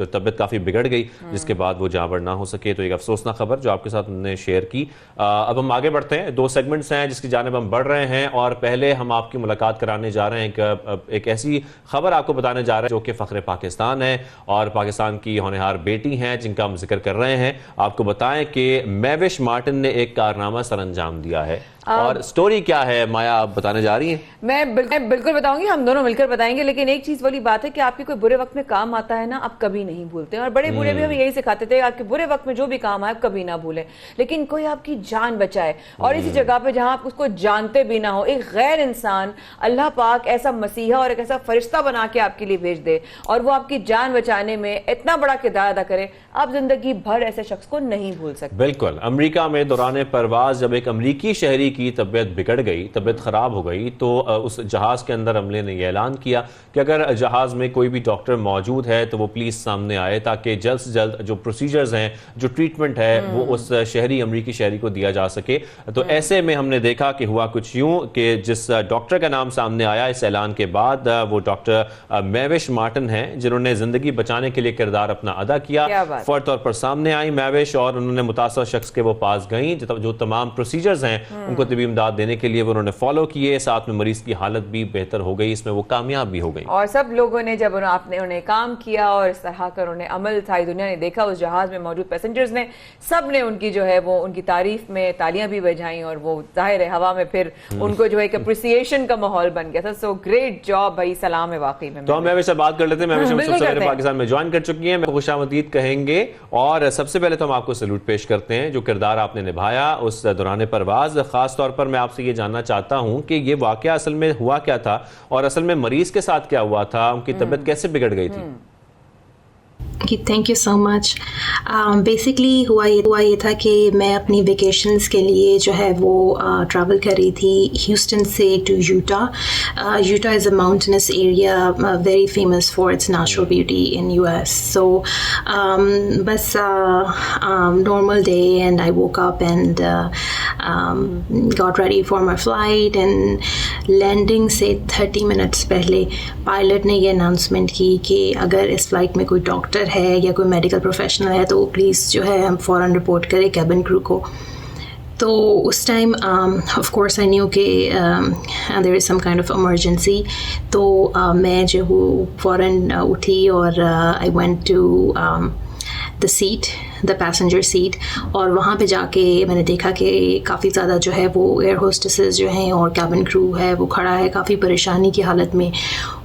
तबीयत काफी बिगड़ गई, जिसके बाद बाद वो जाबर ना हो सके। तो एक अफसोसनाक खबर जो आपके साथ हमने शेयर की। अब हम आगे बढ़ते हैं, 2 सेगमेंट्स हैं जिसकी जानिब हम बढ़ रहे हैं, और पहले हम आपकी मुलाकात कराने जा रहे हैं एक ऐसी खबर आपको बताने जा रहे हैं जो कि फ़ख्र पाकिस्तान है और पाकिस्तान की होनहार बेटी हैं जिनका हम जिक्र कर रहे हैं। आपको बताएं कि मैविश मार्टिन ने एक कारनामा सर अंजाम दिया है, और स्टोरी क्या है माया आप बताने जा रही हैं? मैं बिल्कुल बताऊंगी, हम दोनों मिलकर बताएंगे। लेकिन एक चीज वाली बात है कि आपके कोई बुरे वक्त में काम आता है ना, आप कभी नहीं भूलते। और बड़े बूढ़े भी हमें यही सिखाते थे, आपके बुरे वक्त में जो भी काम आए आप कभी ना भूलें। लेकिन कोई आपकी जान बचाए, और इसी जगह पे जहां आप उसको जानते भी ना हो, एक गैर इंसान अल्लाह पाक ऐसा मसीहा और एक ऐसा फरिश्ता बना के आपके लिए भेज दे, और वो आपकी जान बचाने में इतना बड़ा किरदार अदा करे, आप जिंदगी भर ऐसे शख्स को नहीं भूल सकते। बिल्कुल। अमेरिका में दौरान परवाज जब एक अमरीकी शहरी की तबीयत बिगड़ गई, तबीयत खराब हो गई, तो उस जहाज के अंदर अमले ने यह ऐलान किया कि अगर जहाज में कोई भी डॉक्टर मौजूद है तो वो प्लीज सामने आए, ताकि जल्द से जल्द जो प्रोसीजर्स हैं, जो ट्रीटमेंट है, वो उस अमरीकी शहरी को दिया जा सके। तो ऐसे में हमने देखा कि हुआ कुछ यूं कि जिस डॉक्टर का नाम सामने आया इस ऐलान के बाद, वो डॉक्टर मैविश मार्टिन हैं, जिन्होंने जिंदगी बचाने के लिए किरदार अपना अदा किया। फौरी तौर पर सामने आई मैविश, और उन्होंने मुतासर शख्स के वो पास गई, जो तमाम प्रोसीजर्स हैं उनको तबी इमदाद देने के लिए वो उन्होंने फॉलो किए। साथ में मरीज की हालत भी बेहतर हो गई, इसमें वो कामयाब भी हो गई। और सब लोगों ने जब उन्हें काम किया और इस तरह का उन्होंने अमल सारी दुनिया ने देखा, उस जहाज में मौजूद पैसेंजर्स ने, सब ने उनकी जो है वो उनकी तारीफ में तालियां भी बजाई, और वो जाहिर है हवा में फिर उनको जो है एक अप्रिसिएशन का माहौल बन गया था। सो ग्रेट जॉब भाई, सलाम है वाकई में। तो हम मैविश से बात कर लेते हैं। मैविश पाकिस्तान में ज्वाइन कर चुकी हैं, खुशामदीद कहेंगे। और सबसे पहले तो हम आपको सैल्यूट पेश करते हैं, जो किरदार आपने निभाया उस दौरान परवाज। खास तौर पर मैं आपसे ये जानना चाहता हूं कि ये वाकया असल में हुआ क्या था, और असल में मरीज के साथ क्या हुआ था, उनकी तबीयत कैसे बिगड़ गई थी? Thank you so much. Basically हुआ ये था कि मैं अपनी वेकेशंस के लिए जो है वो ट्रैवल कर रही थी ह्यूस्टन से to Utah. Utah is a mountainous area very famous for its natural beauty in US. So बस normal day and I woke up and got ready for my flight, and landing से 30 minutes पहले pilot ने ये announcement की कि अगर इस flight में कोई डॉक्टर है या कोई मेडिकल प्रोफेशनल है तो प्लीज़ जो है हम फ़ौरन रिपोर्ट करें कैबिन क्रू को। तो उस time of course I knew कि there is some kind of emergency. तो मैं जो हूँ फ़ौरन उठी और I went to the seat, the passenger seat, और वहाँ पे जाके मैंने देखा कि काफ़ी ज़्यादा जो है वो एयर होस्टेसेस जो हैं और कैबिन क्रू है वो खड़ा है काफ़ी परेशानी की हालत में,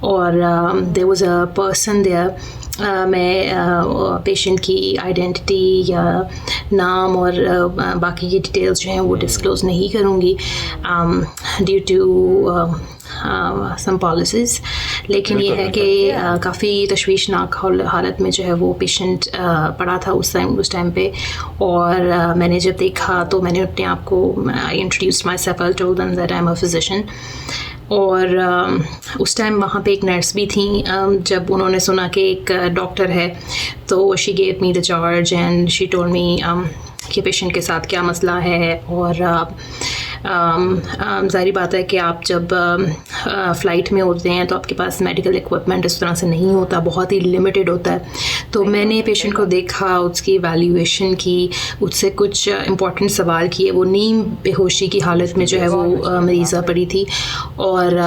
और there was a person there. मैं पेशेंट की आइडेंटिटी या नाम और बाकी की डिटेल्स जो हैं वो डिस्क्लोज़ नहीं करूँगी ड्यू टू सम पॉलिसीज़। लेकिन ये है कि काफ़ी तशवीशनाक हालत में जो है वो पेशेंट पड़ा था उस टाइम पे, और मैंने जब देखा तो मैंने अपने आप को introduce my self, I told them that I am a physician. और उस टाइम वहाँ पे एक नर्स भी थी। जब उन्होंने सुना कि एक डॉक्टर है तो she gave me the charge and she told me कि पेशेंट के साथ क्या मसला है। और ज़ाहिर बात है कि आप जब फ़्लाइट में होते हैं तो आपके पास मेडिकल इक्विपमेंट इस तरह से नहीं होता, बहुत ही लिमिटेड होता है। तो मैंने पेशेंट को देखा, उसकी वैल्यूएशन की, उससे कुछ इम्पॉर्टेंट सवाल किए। वो नीम बेहोशी की हालत में जो है वो मरीज़ा पड़ी थी, और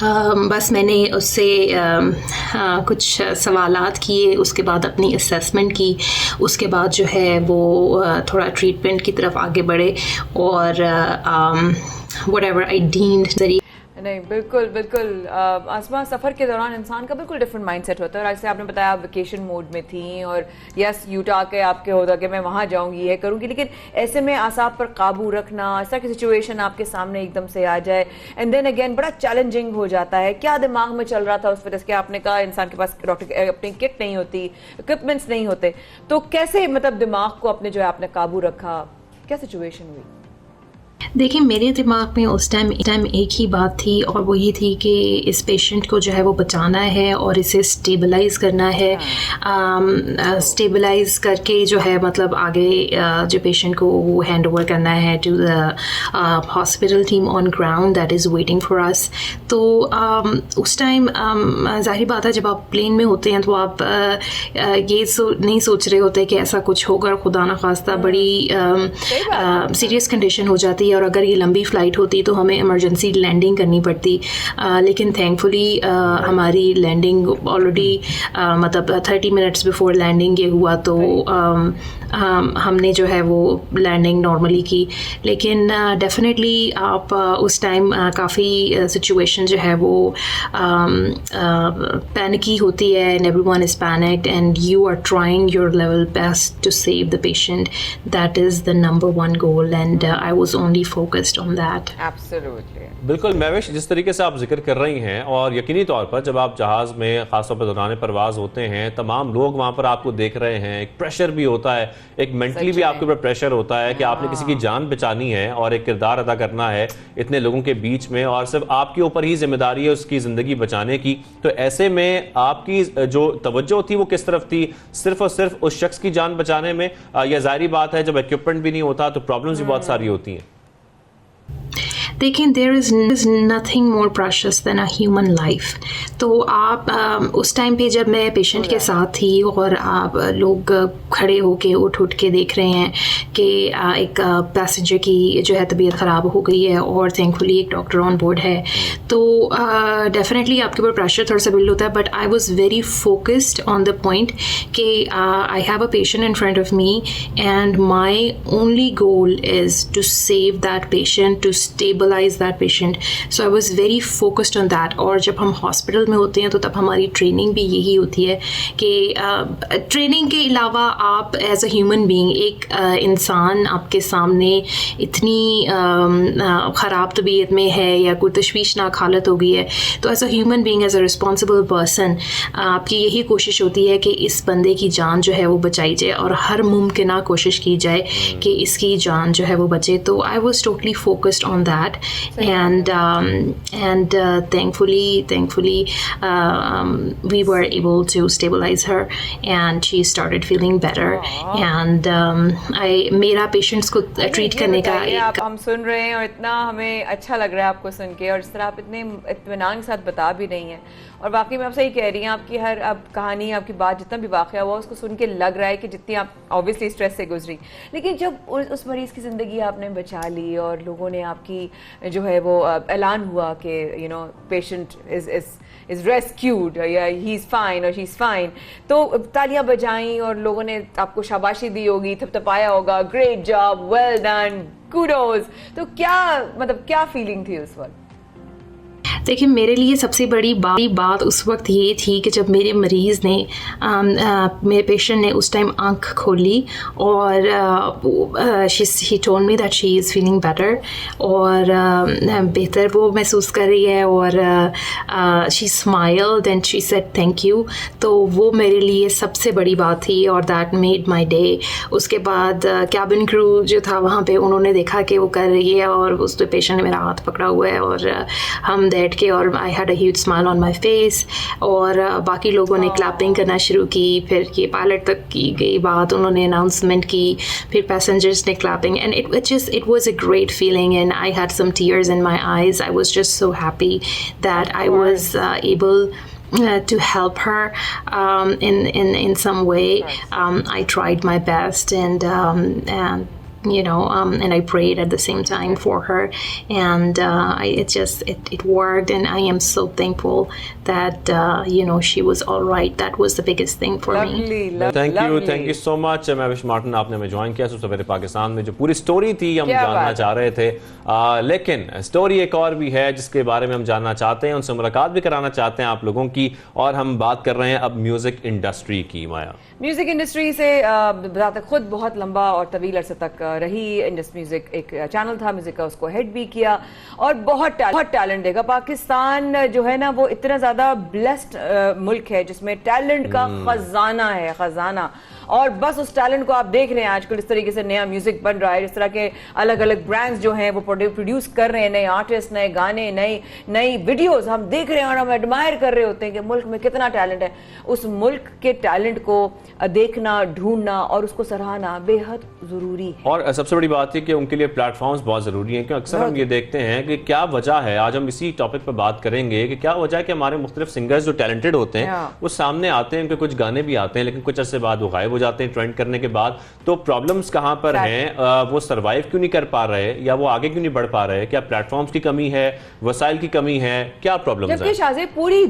बस मैंने उससे कुछ सवालात किए, उसके बाद अपनी असेसमेंट की, उसके बाद जो है वो थोड़ा ट्रीटमेंट की तरफ आगे बढ़े, और व्हाटएवर आई डीम्ड। नहीं, बिल्कुल बिल्कुल आसमा, सफ़र के दौरान इंसान का बिल्कुल डिफरेंट माइंडसेट होता है। और जैसे आपने बताया आप वेकेशन मोड में थी, और यस यूटा के आपके होता कि मैं वहाँ जाऊँगी, ये करूँगी, लेकिन ऐसे में आसाब पर काबू रखना, ऐसा की सिचुएशन आपके सामने एकदम से आ जाए, एंड देन अगेन बड़ा चैलेंजिंग हो जाता है। क्या दिमाग में चल रहा था उस वजह से? आपने कहा इंसान के पास डॉक्टर अपनी किट नहीं होती, इक्विपमेंट्स नहीं होते, तो कैसे मतलब दिमाग को अपने जो है आपने काबू रखा? क्या सिचुएशन हुई? देखिए मेरे दिमाग में उस टाइम एक ही बात थी और वो ये थी कि इस पेशेंट को जो है वो बचाना है और इसे स्टेबलाइज करना है। स्टेबलाइज करके जो है मतलब आगे जो पेशेंट को वो हैंड ओवर करना है to the hospital team on ground that is waiting for us. तो उस टाइम जाहिर बात है जब आप प्लेन में होते हैं तो आप ये नहीं सोच रहे होते कि ऐसा कुछ होगा, खुदा ना खास्ता बड़ी सीरियस कंडीशन हो जाती है और अगर ये लंबी फ़्लाइट होती तो हमें इमरजेंसी लैंडिंग करनी पड़ती। लेकिन थैंकफुली हमारी लैंडिंग ऑलरेडी मतलब 30 मिनट्स बिफोर लैंडिंग ये हुआ तो हमने जो है वो लैंडिंग नॉर्मली की। लेकिन डेफिनेटली आप उस टाइम काफ़ी सिचुएशन जो है वो पैनिकी होती है and everyone is panicked and you are trying your level best to save the patient. That is the number one goal and I was only focused on that. Absolutely. बिल्कुल महविश, जिस तरीके से आप जिक्र कर रही हैं और यकीनी तौर पर जब आप जहाज़ में खासतौर पर दौरान परवाज होते हैं तमाम लोग वहाँ पर आपको देख रहे हैं, एक प्रेशर भी होता है, एक मेंटली भी आपके ऊपर प्रेशर होता है कि आपने किसी की जान बचानी है और एक किरदार अदा करना है इतने लोगों के बीच में और सिर्फ आपके ऊपर ही जिम्मेदारी है उसकी ज़िंदगी बचाने की। तो ऐसे में आपकी जो तवज्जो थी वो किस तरफ थी? सिर्फ और सिर्फ उस शख्स की जान बचाने में या ज़ाहिर बात है जब इक्विपमेंट भी नहीं होता तो प्रॉब्लम्स भी बहुत सारी होती हैं। देखिए there is nothing more precious than a human life. तो आप उस टाइम पे जब मैं पेशेंट के साथ थी और आप लोग खड़े होके उठ के देख रहे हैं कि एक पैसेंजर की जो है तबीयत ख़राब हो गई है और थैंकफुली एक डॉक्टर ऑन बोर्ड है, तो डेफिनेटली आपके ऊपर प्रेशर थोड़ा सा बिल्ड होता है। But I was very focused on the point कि I have a patient in front of me and my only goal is to save that patient, to stabilize that patient. So I was very focused on that. और जब हम hospital में होते हैं तो तब हमारी ट्रेनिंग भी यही होती है कि ट्रेनिंग के अलावा आप एज अ ह्यूमन बीइंग एक इंसान आपके सामने इतनी ख़राब तबीयत में है या कोई तशवीशनाक हालत हो गई है तो as a human being, as a responsible person आपकी यही कोशिश होती है कि इस बंदे की जान जो है वो बचाई जाए और हर मुमकिन कोशिश की जाए कि इसकी जान जो है वो बचे। तो I was totally focused on that and thankfully we were able to stabilize her and she started feeling better and मेरा पेशेंट्स को ट्रीट करने का आप हम सुन रहे हैं और इतना हमें अच्छा लग रहा है आपको सुन के और इस तरह आप इतने इत्मीनान के साथ बता भी रही हैं और वाकई में आप सही कह रही हैं। आपकी हर अब कहानी, आपकी बात, जितना भी वाक़या हुआ उसको सुन के लग रहा है कि जितनी आप ऑब्वियसली स्ट्रेस से गुजरी, लेकिन जब उस मरीज़ की ज़िंदगी आपने बचा ली और लोगों ने आपकी जो है वो ऐलान हुआ कि you know patient is rescued या ही इज़ फाइन और शी इज़ फाइन, तो तालियां बजाई और लोगों ने आपको शाबाशी दी होगी, थपथपाया होगा, great job, well done, kudos. तो क्या फीलिंग थी उस वक्त? देखिए मेरे लिए सबसे बड़ी बात उस वक्त ये थी कि जब मेरे मरीज़ ने मेरे पेशेंट ने उस टाइम आंख खोली और she told me that she is feeling better और बेहतर वो महसूस कर रही है और she smiled and she said thank you. तो वो मेरे लिए सबसे बड़ी बात थी और दैट मेड माई डे। उसके बाद कैबिन क्रू जो था वहाँ पे उन्होंने देखा कि वो कर रही है और उस पेशेंट ने मेरा हाथ पकड़ा हुआ है और हम बैठ के और I had a huge smile on my face और बाकी लोगों ने क्लैपिंग करना शुरू की। फिर ये पायलट तक की गई बात, उन्होंने अनाउंसमेंट की, फिर पैसेंजर्स ने clapping and it was a great feeling and I had some tears in my eyes. I was just so happy that I was able to help her in some way. I tried my best and you know and I prayed at the same time for her and it worked and I am so thankful that you know she was all right. That was the biggest thing for me. Thank you so much Mahvish Martin, आपने हमें join किया सबसे पहले पाकिस्तान में। जो पूरी story थी हम जानना चाह रहे थे लेकिन स्टोरी एक और भी है जिसके बारे में हम जानना चाहते हैं, उनसे मुलाकात भी कराना चाहते हैं आप लोगों की और हम बात कर रहे हैं अब म्यूजिक इंडस्ट्री की। माया, म्यूजिक इंडस्ट्री से बताते खुद बहुत लंबा और तवील अरसे तक रही। इंडस म्यूजिक एक चैनल था म्यूजिक का, उसको हेड भी किया और बहुत टैलेंट देगा। पाकिस्तान जो है ना वो इतना ज्यादा ब्लेस्ड मुल्क है जिसमें टैलेंट का खजाना है, खजाना। और बस उस टैलेंट को आप देख रहे हैं आजकल इस तरीके से नया म्यूजिक बन रहा है, इस तरह के अलग अलग ब्रांड्स जो हैं वो प्रोड्यूस कर रहे हैं, नए आर्टिस्ट, नए गाने, नई वीडियोस हम देख रहे हैं और हम एडमायर कर रहे होते हैं कि मुल्क में कितना टैलेंट है। उस मुल्क के टैलेंट को देखना, ढूंढना और उसको सराहना बेहद जरूरी है। और सबसे बड़ी बात है कि उनके लिए प्लेटफॉर्म्स बहुत जरूरी हैं, क्योंकि अक्सर हम ये देखते हैं कि क्या वजह है, आज हम इसी टॉपिक पर बात करेंगे कि क्या वजह है कि हमारे मुख्तलिफ सिंगर्स जो टैलेंटेड होते हैं वो सामने आते हैं, उनके कुछ गाने भी आते हैं लेकिन कुछ अर्से बाद वो गायब हो जाते हैं ट्रेंड करने के बाद। तो प्रॉब्लम्स कहाँ पर हैं, वो सर्वाइव क्यों नहीं कर पा रहे या वो आगे क्यों नहीं बढ़ पा रहे? क्या प्लेटफॉर्म्स की कमी है, वसाइल की कमी है, क्या प्रॉब्लम्स हैं? जबकि शाहजेब पूरी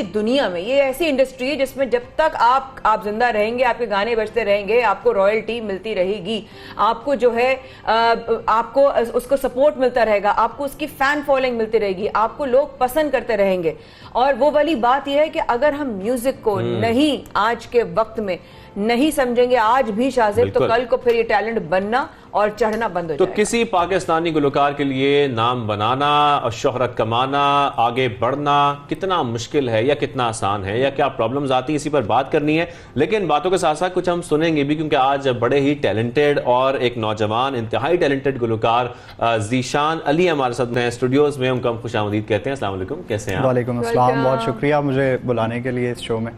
दुनिया में ये ऐसी इंडस्ट्री है जिसमें जब तक आप जिंदा रहेंगे, आपके गाने बजते रहेंगे, आपको रॉयल्टी मिलती रहेगी, आपको जो है आपको उसको सपोर्ट मिलता रहेगा, आपको उसकी फैन फॉलोइंग मिलती रहेगी, आपको लोग पसंद करते रहेंगे। और वो वाली बात यह है कि अगर हम म्यूजिक को नहीं आज के वक्त में नहीं समझेंगे आज भी शाहजेब, तो कल को फिर ये टैलेंट बनना और चढ़ना बंद हो जाएगा। तो किसी पाकिस्तानी गुलकार के लिए नाम बनाना और शोहरत कमाना, आगे बढ़ना कितना मुश्किल है या कितना आसान है, या क्या प्रॉब्लम्स आती है, इसी पर बात करनी है। लेकिन बातों के साथ साथ कुछ हम सुनेंगे भी, क्योंकि आज बड़े ही टैलेंटेड और एक नौजवान इंतहाई टैलेंटेड गुलकार ज़ीशान अली हमारे साथ हैं स्टूडियोज में। उनका हम खुशामदीद कहते हैं। अस्सलाम वालेकुम, कैसे हैं आप? वालेकुम अस्सलाम, बहुत शुक्रिया मुझे बुलाने के लिए इस शो में।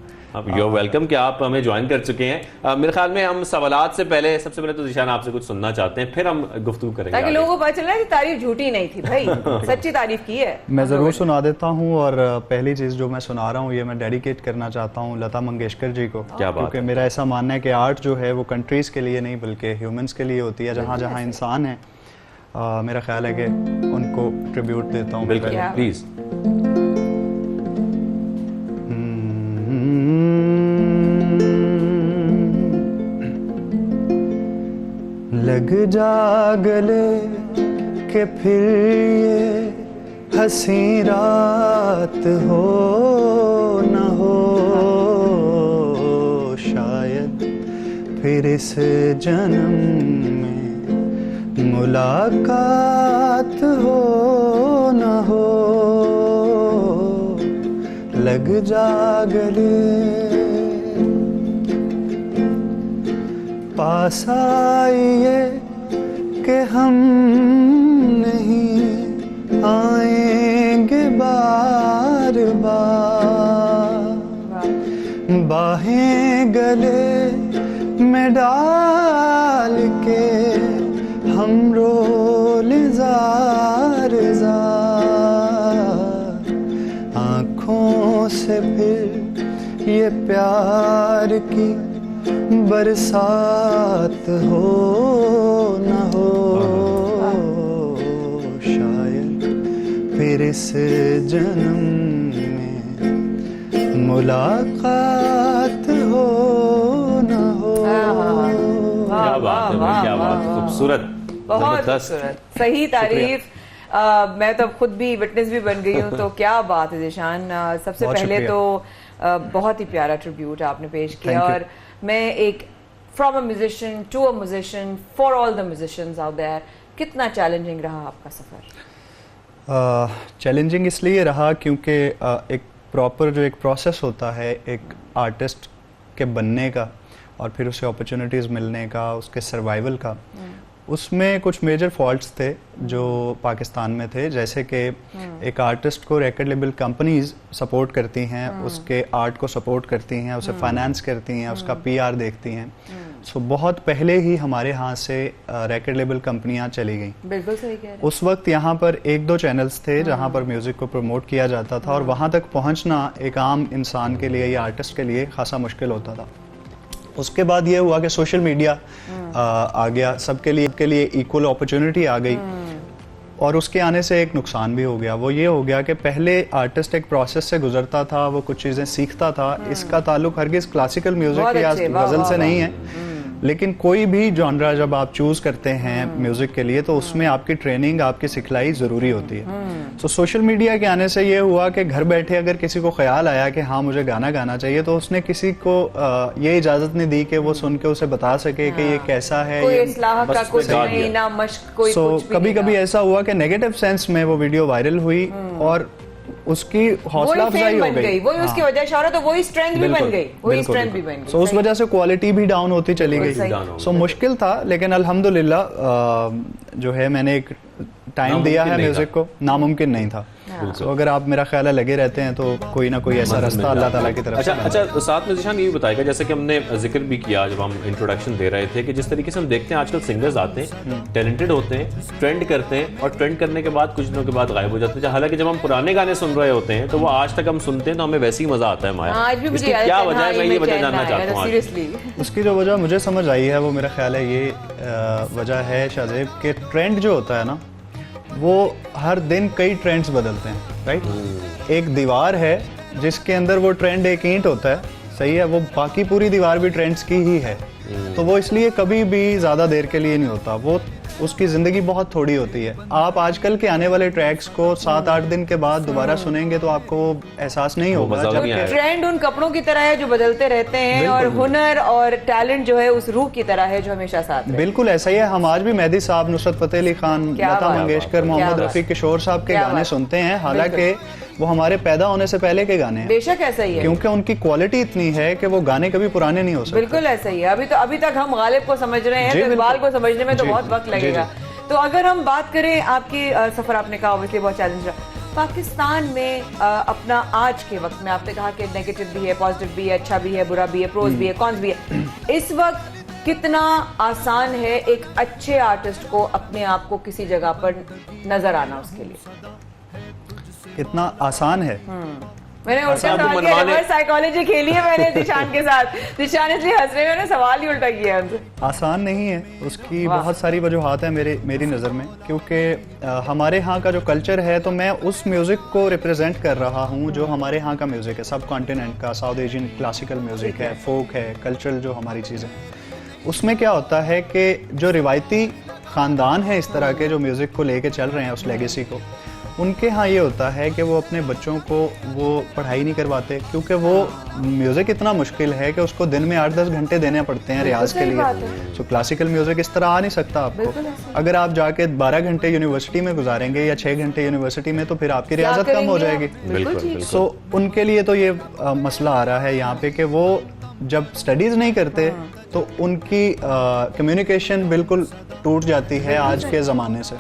यू वेलकम कि आप हमें ज्वाइन कर चुके हैं। मेरे ख्याल में हम सवालात से पहले सबसे पहले तो ज़ीशान आपसे कुछ सुनना चाहते हैं, फिर हम गुफ्तगू करेंगे ताकि लोगों को पता चले कि तारीफ झूठी नहीं थी भाई, सच्ची तारीफ की है। मैं ज़रूर सुना देता हूँ, और पहली चीज़ जो मैं सुना रहा हूँ ये मैं डेडिकेट करना चाहता हूँ लता मंगेशकर जी को। क्या बात क्योंकि मेरा ऐसा मानना है कि आर्ट जो है वो कंट्रीज़ के लिए नहीं बल्कि ह्यूमंस के लिए होती है। जहाँ जहाँ इंसान है, मेरा ख्याल है कि उनको ट्रिब्यूट देता हूँ। बिल्कुल, प्लीज़। लग जा गले के फिर ये हंसी रात हो न हो, शायद फिर इस जन्म में मुलाकात हो न हो। लग जा गले पास आइए कि हम नहीं आएंगे बार बार, बाहें गले में डाल के हम रोले जार जार, आँखों से फिर ये प्यार की बरसात हो न हो, शायद फिर इस जन्म में मुलाकात हो न हो। क्या बात है, क्या बात, खूबसूरत, बहुत खूबसूरत, सही तारीफ। मैं तो खुद भी विटनेस भी बन गई हूँ, तो क्या बात है ज़ीशान। सबसे पहले तो बहुत ही प्यारा ट्रिब्यूट आपने पेश किया, और मैं एक from a musician to a musician for all the musicians out there, कितना चैलेंजिंग रहा आपका सफ़र? चैलेंजिंग इसलिए रहा क्योंकि एक प्रॉपर जो एक प्रोसेस होता है एक आर्टिस्ट के बनने का और फिर उसे अपॉर्चुनिटीज़ मिलने का, उसके सर्वाइवल का, उसमें कुछ मेजर फॉल्ट्स थे जो पाकिस्तान में थे। जैसे कि एक आर्टिस्ट को रिकॉर्ड लेबल कंपनीज सपोर्ट करती हैं, उसके आर्ट को सपोर्ट करती हैं, उसे फाइनेंस करती हैं, उसका पीआर देखती हैं। सो बहुत पहले ही हमारे यहाँ से रिकॉर्ड लेबल कंपनियाँ चली गई। बिल्कुल सही कह रहे हैं। उस वक्त यहाँ पर 1-2 चैनल्स थे जहाँ पर म्यूज़िक को प्रमोट किया जाता था, और वहाँ तक पहुँचना एक आम इंसान के लिए या आर्टिस्ट के लिए खासा मुश्किल होता था। उसके बाद ये हुआ कि सोशल मीडिया आ गया, सबके लिए इक्वल अपॉर्चुनिटी आ गई, और उसके आने से एक नुकसान भी हो गया। वो ये हो गया कि पहले आर्टिस्ट एक प्रोसेस से गुजरता था, वो कुछ चीज़ें सीखता था। इसका ताल्लुक हरगिज़ क्लासिकल म्यूज़िक या गज़ल से नहीं है, लेकिन कोई भी जॉनरा जब आप चूज़ करते हैं म्यूज़िक के लिए तो उसमें आपकी ट्रेनिंग, आपकी सिखलाई ज़रूरी होती है। तो सोशल मीडिया के आने से ये हुआ कि घर बैठे अगर किसी को ख्याल आया कि हाँ मुझे गाना गाना चाहिए, तो उसने किसी को ये इजाज़त नहीं दी कि वो सुन के उसे बता सके कि ये कैसा है, कोई इस्लाह का कुछ नहीं, ना मश्क, कोई कुछ भी। कभी कभी ऐसा हुआ कि नेगेटिव सेंस में वो वीडियो वायरल हुई, और उसकी हौसला अफजाई हो गई, वही उसकी वजह शौहरत, तो वही स्ट्रेंथ भी बन गई, वही स्ट्रेंथ भी बन गई। सो उस वजह से क्वालिटी भी डाउन होती चली गई। सो मुश्किल था, लेकिन अल्हम्दुलिल्लाह जो है मैंने एक टाइम दिया है म्यूजिक को, नामुमकिन नहीं था। तो अगर आप मेरा ख्याल है लगे रहते हैं तो कोई ना कोई ऐसा रास्ता अल्लाह ताला की तरफ से। अच्छा, साथ में ज़ीशान ये भी बताएगा, जैसे कि हमने जिक्र भी किया जब हम इंट्रोडक्शन दे रहे थे, कि जिस तरीके से हम देखते हैं आजकल सिंगर्स आते हैं, टैलेंटेड होते हैं, ट्रेंड करते हैं, और ट्रेंड करने के बाद कुछ दिनों के बाद गायब हो जाते हैं। हालांकि जब हम पुराने गाने सुन रहे होते हैं तो वो आज तक हम सुनते हैं तो हमें वैसे ही मजा आता है। माया, इसकी क्या वजह है? मैं ये वजह जानना चाहता हूँ। उसकी जो वजह मुझे समझ आई है वो मेरा ख्याल है ये वजह है शाहजेब के ट्रेंड जो होता है ना, वो हर दिन कई ट्रेंड्स बदलते हैं, राइट। एक दीवार है जिसके अंदर वो ट्रेंड एक ईंट होता है, सही है, वो बाकी पूरी दीवार भी ट्रेंड्स की ही है, तो वो इसलिए कभी भी ज़्यादा देर के लिए नहीं होता, वो उसकी ज़िंदगी बहुत थोड़ी होती है। आप आजकल के आने वाले ट्रैक्स को 7-8 दिन के बाद दोबारा सुनेंगे तो आपको एहसास नहीं होगा। ट्रेंड उन कपड़ों की तरह है जो बदलते रहते हैं, और हुनर और टैलेंट जो है उस रूह की तरह है जो हमेशा साथ है। बिल्कुल ऐसा ही है। हम आज भी मेहदी साहब, नुसरत फतेह अली खान, लता मंगेशकर, मोहम्मद रफी, किशोर साहब के गाने सुनते हैं, हालांकि वो हमारे पैदा होने से पहले के गाने हैं। बेशक ऐसा ही है, क्योंकि उनकी क्वालिटी इतनी है कि वो गाने कभी पुराने नहीं हो सकते। बिल्कुल ऐसा ही है। अभी तक हम गालिब को समझ रहे हैं, तो इकबाल को समझने में तो बहुत वक्त लगेगा। तो अगर हम बात करें आपकी सफर, आपने कहा ऑब्वियसली बहुत चैलेंज रहा पाकिस्तान में, अपना आज के वक्त में, आपने कहा कि नेगेटिव भी है, पॉजिटिव भी है, अच्छा भी है, बुरा भी है, प्रोज भी है, कॉन्स भी है, इस वक्त कितना आसान है एक अच्छे आर्टिस्ट को अपने आप को किसी जगह पर नजर आना? उसके लिए कितना आसान है? मैंने उल्टा रिवर्स साइकोलॉजी खेली है मैंने ज़ीशान के साथ। ज़ीशान इसलिए हंस रहे हैं, मैंने सवाल ही उल्टा किया उनसे। आसान नहीं है, उसकी बहुत सारी वजूहात है मेरी नज़र में, क्योंकि हमारे यहाँ का जो कल्चर है, तो मैं उस म्यूज़िक को रिप्रेजेंट कर रहा हूँ जो हमारे यहाँ का म्यूज़िक है, सब कॉन्टिनेंट का, साउथ एशियन क्लासिकल म्यूज़िक है, फोक है, कल्चरल जो हमारी चीज़ें। उसमें क्या होता है कि जो रिवायती ख़ानदान है इस तरह के जो म्यूज़िक को लेके चल रहे हैं, उस लेगेसी को, उनके यहाँ ये होता है कि वो अपने बच्चों को वो पढ़ाई नहीं करवाते, क्योंकि वो म्यूज़िक इतना मुश्किल है कि उसको दिन में 8-10 घंटे देने पड़ते हैं रियाज के लिए। तो क्लासिकल म्यूज़िक इस तरह आ नहीं सकता आपको। अगर आप जाके 12 घंटे यूनिवर्सिटी में गुजारेंगे या 6 घंटे यूनिवर्सिटी में, तो फिर आपकी रियाजत कम हो जाएगी। सो उनके लिए तो ये मसला आ रहा है यहाँ पे कि वो जब स्टडीज़ नहीं करते तो उनकी कम्युनिकेशन बिल्कुल टूट जाती है आज के ज़माने से,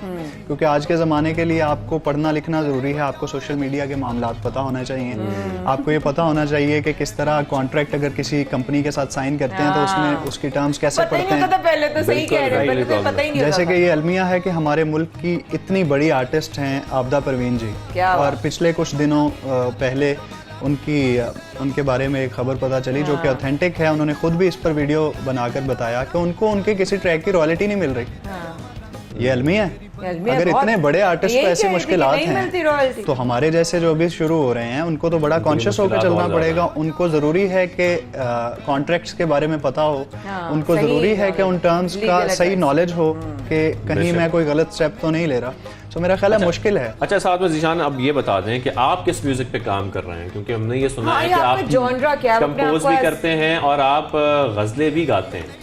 क्योंकि आज के ज़माने के लिए आपको पढ़ना लिखना ज़रूरी है, आपको सोशल मीडिया के मामलात पता होना चाहिए, आपको ये पता होना चाहिए कि किस तरह कॉन्ट्रैक्ट अगर किसी कंपनी के साथ साइन करते हैं तो उसमें उसकी टर्म्स कैसे पढ़ते हैं। पहले तो सही कह रहे हैं, पता ही नहीं जैसे कि ये अलमिया है कि हमारे मुल्क की इतनी बड़ी आर्टिस्ट हैं आबदा परवीन जी, और पिछले कुछ दिनों पहले उनके बारे में एक खबर पता चली जो कि ऑथेंटिक है। उन्होंने खुद भी इस पर वीडियो बनाकर बताया कि उनको उनके किसी ट्रैक की रॉयल्टी नहीं मिल रही। ये अलमिया है। अगर इतने बड़े आर्टिस्ट को ऐसी मुश्किलात हैं, तो हमारे जैसे जो अभी शुरू हो रहे हैं उनको तो बड़ा कॉन्शियस होकर चलना पड़ेगा। उनको ज़रूरी है कि कॉन्ट्रैक्ट्स के बारे में पता हो, उनको ज़रूरी है कि उन टर्म्स का सही नॉलेज हो कि कहीं मैं कोई गलत स्टेप तो नहीं ले रहा। तो मेरा ख्याल है मुश्किल है। अच्छा, साथ में ज़ीशान अब ये बता दें कि आप किस म्यूजिक पे काम कर रहे हैं, क्योंकि हमने ये सुना है कि आप कंपोज भी करते हैं और आप गज़लें भी गाते हैं।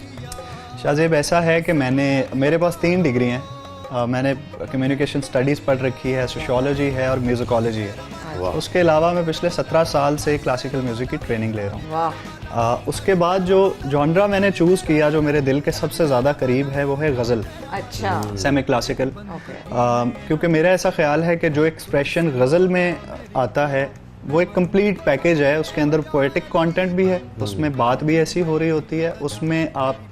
शाहजेब, ऐसा है कि मेरे पास 3 डिग्री हैं। मैंने कम्युनिकेशन स्टडीज़ पढ़ रखी है, सोशियोलॉजी है और म्यूजिकोलॉजी है। उसके अलावा मैं पिछले 17 साल से क्लासिकल म्यूज़िक की ट्रेनिंग ले रहा हूँ। उसके बाद जो जॉनरा मैंने चूज़ किया जो मेरे दिल के सबसे ज़्यादा करीब है वो है गज़ल। अच्छा। Semi classical. क्योंकि मेरा ऐसा ख्याल है कि जो एक्सप्रेशन गज़ल में आता है वो एक कंप्लीट पैकेज है। उसके अंदर पोएटिक कंटेंट भी है, उसमें बात भी ऐसी हो रही होती है, उसमें आप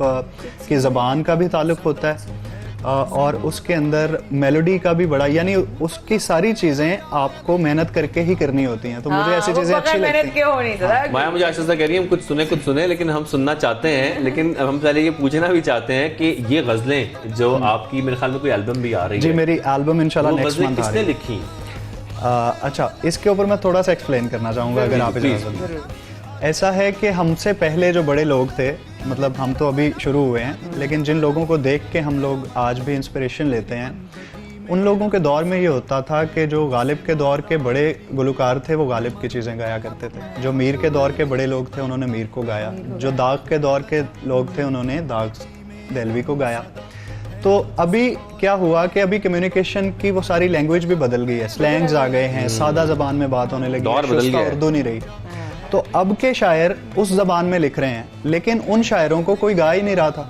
की ज़बान का भी ताल्लुक़ होता है, और उसके अंदर मेलोडी का भी बड़ा, यानी उसकी सारी चीजें आपको मेहनत करके ही करनी होती हैं। तो मुझे ऐसी चीजें अच्छी लगती हैं। माया मुझे आशीषा कह रही है हम कुछ सुने लेकिन हम सुनना चाहते हैं, लेकिन हम पहले ये पूछना भी चाहते हैं कि ये गजलें जो आपकी मेरे ख्याल में कोई एल्बम भी आ रही है। जी, मेरी एल्बम इंशाल्लाह नेक्स्ट मंथ आ रही है। किसने लिखी? अच्छा, इसके ऊपर मैं थोड़ा सा एक्सप्लेन करना चाहूँगा अगर आप इजाज़त दें। ऐसा है कि हमसे पहले जो बड़े लोग थे, मतलब हम तो अभी शुरू हुए हैं, लेकिन जिन लोगों को देख के हम लोग आज भी इंस्पिरेशन लेते हैं, उन लोगों के दौर में ये होता था कि जो गालिब के दौर के बड़े गुलकार थे वो गालिब की चीज़ें गाया करते थे, जो मीर के दौर के बड़े लोग थे उन्होंने मीर को गाया, जो दाग के दौर के लोग थे उन्होंने दाग देहलवी को गाया। तो अभी क्या हुआ कि अभी कम्युनिकेशन की वो सारी लैंग्वेज भी बदल गई है, स्लैंग्स आ गए हैं, सादा जबान में बात होने लगी दौर है, बदल गया है। उर्दू नहीं रही। तो अब के शायर उस जबान में लिख रहे हैं, लेकिन उन शायरों को कोई गा ही नहीं रहा था।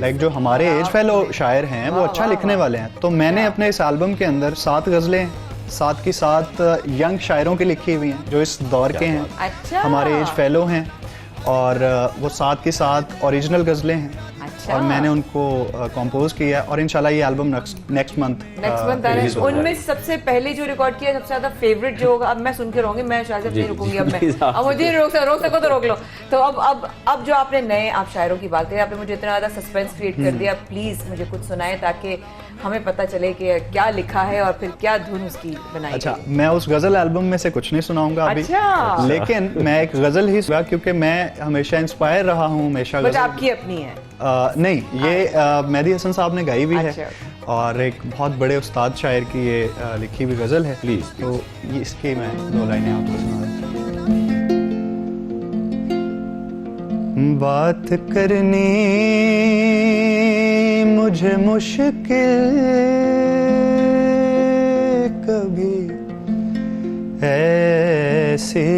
लाइक जो हमारे एज फेलो शायर हैं वो अच्छा लिखने वाले हैं। तो मैंने अपने इस एल्बम के अंदर 7 गज़लें 7 की 7 यंग शायरों की लिखी हुई हैं जो इस दौर के हैं, अच्छा। हमारे एज फेलो हैं, और वो 7 की 7 ओरिजिनल गज़लें हैं। अच्छा। और मैंने उनको कंपोज किया है और इंशाल्लाह ये एल्बम नेक्स्ट मंथ रिलीज होगा। उनमें सबसे पहले जो रिकॉर्ड किया सबसे ज्यादा फेवरेट जो होगा, अब मैं सुन के रहूंगी, मैं शायद नहीं रुकूंगी अब मैं, अब मुझे रोक सको तो रोक लो। तो अब जो आपने नए आप शायरों की बात करी, आपने मुझे इतना ज्यादा सस्पेंस क्रिएट कर दिया, प्लीज मुझे कुछ सुनाए ताकि हमें पता चले कि क्या लिखा है और फिर क्या धुन उसकी बनाई। अच्छा, मैं उस गजल एल्बम में से कुछ नहीं सुनाऊंगा अभी। अच्छा। लेकिन मैं एक गजल ही सुना, क्योंकि मैं हमेशा इंस्पायर रहा हूँ, हमेशा बट आपकी अपनी है? नहीं, ये मेहदी हसन साहब ने गाई हुई है। अच्छा। और एक बहुत बड़े उस्ताद शायर की ये लिखी हुई गजल है। प्लीज। तो ये इसकी मैं 2 लाइनें आपको सुना देता हूं। बात करनी मुझे मुश्किल कभी ऐसी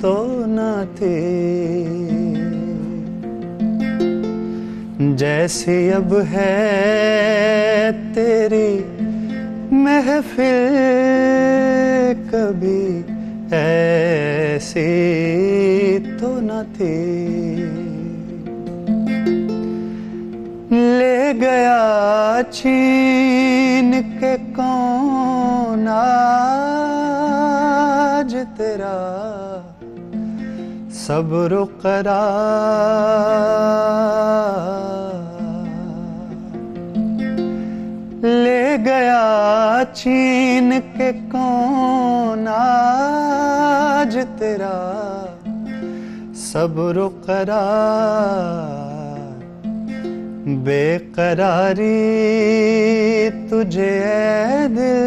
तो न थी जैसी अब है तेरी महफिल, कभी ऐसी तो न थी। ले गया छीन के कौन आज तेरा सब्र करार, ले गया छीन के कौन आज तेरा सब्र करार, बेकरारी तुझे ऐ दिल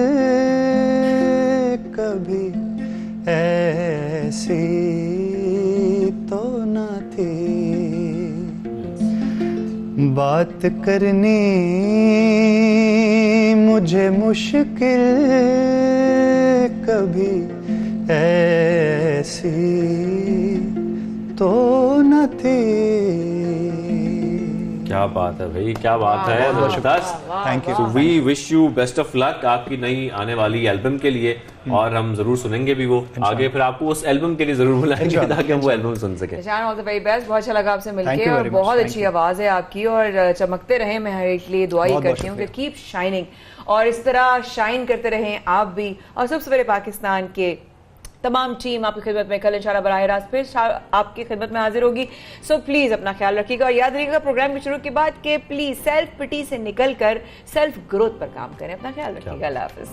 कभी ऐसी तो न थी। बात करनी मुझे मुश्किल कभी ऐसी तो न थी। क्या बात है भाई, क्या बात है जबरदस्त। Thank you. So we wish you best of luck आपकी नई आने वाली एल्बम के लिए, और हम जरूर सुनेंगे भी वो आगे, फिर आपको उस एल्बम के लिए जरूर बुलाएंगे ताकि हम वो एल्बम सुन सकें। ऑल द वेरी बेस्ट, बहुत अच्छा लगा आपसे Thank मिलके you और very much. बहुत Thank अच्छी you. आवाज है आपकी और चमकते रहे, मैं हर एक लिए दुआ ही बहुत करती हूँ कि शुक्रिया। कीप शाइनिंग और इस तरह शाइन करते रहें आप भी। और सब सवेरे पाकिस्तान के तमाम टीम आपकी खिदमत में कल इंशाल्लाह बराह रास्त फिर आपकी खिदमत में हाजिर होगी। सो प्लीज अपना ख्याल रखिएगा और याद रखिएगा प्रोग्राम के शुरू के बाद कि प्लीज सेल्फ पिटी से निकलकर सेल्फ ग्रोथ पर काम करें। अपना ख्याल रखिएगा। अल्लाह हाफिज।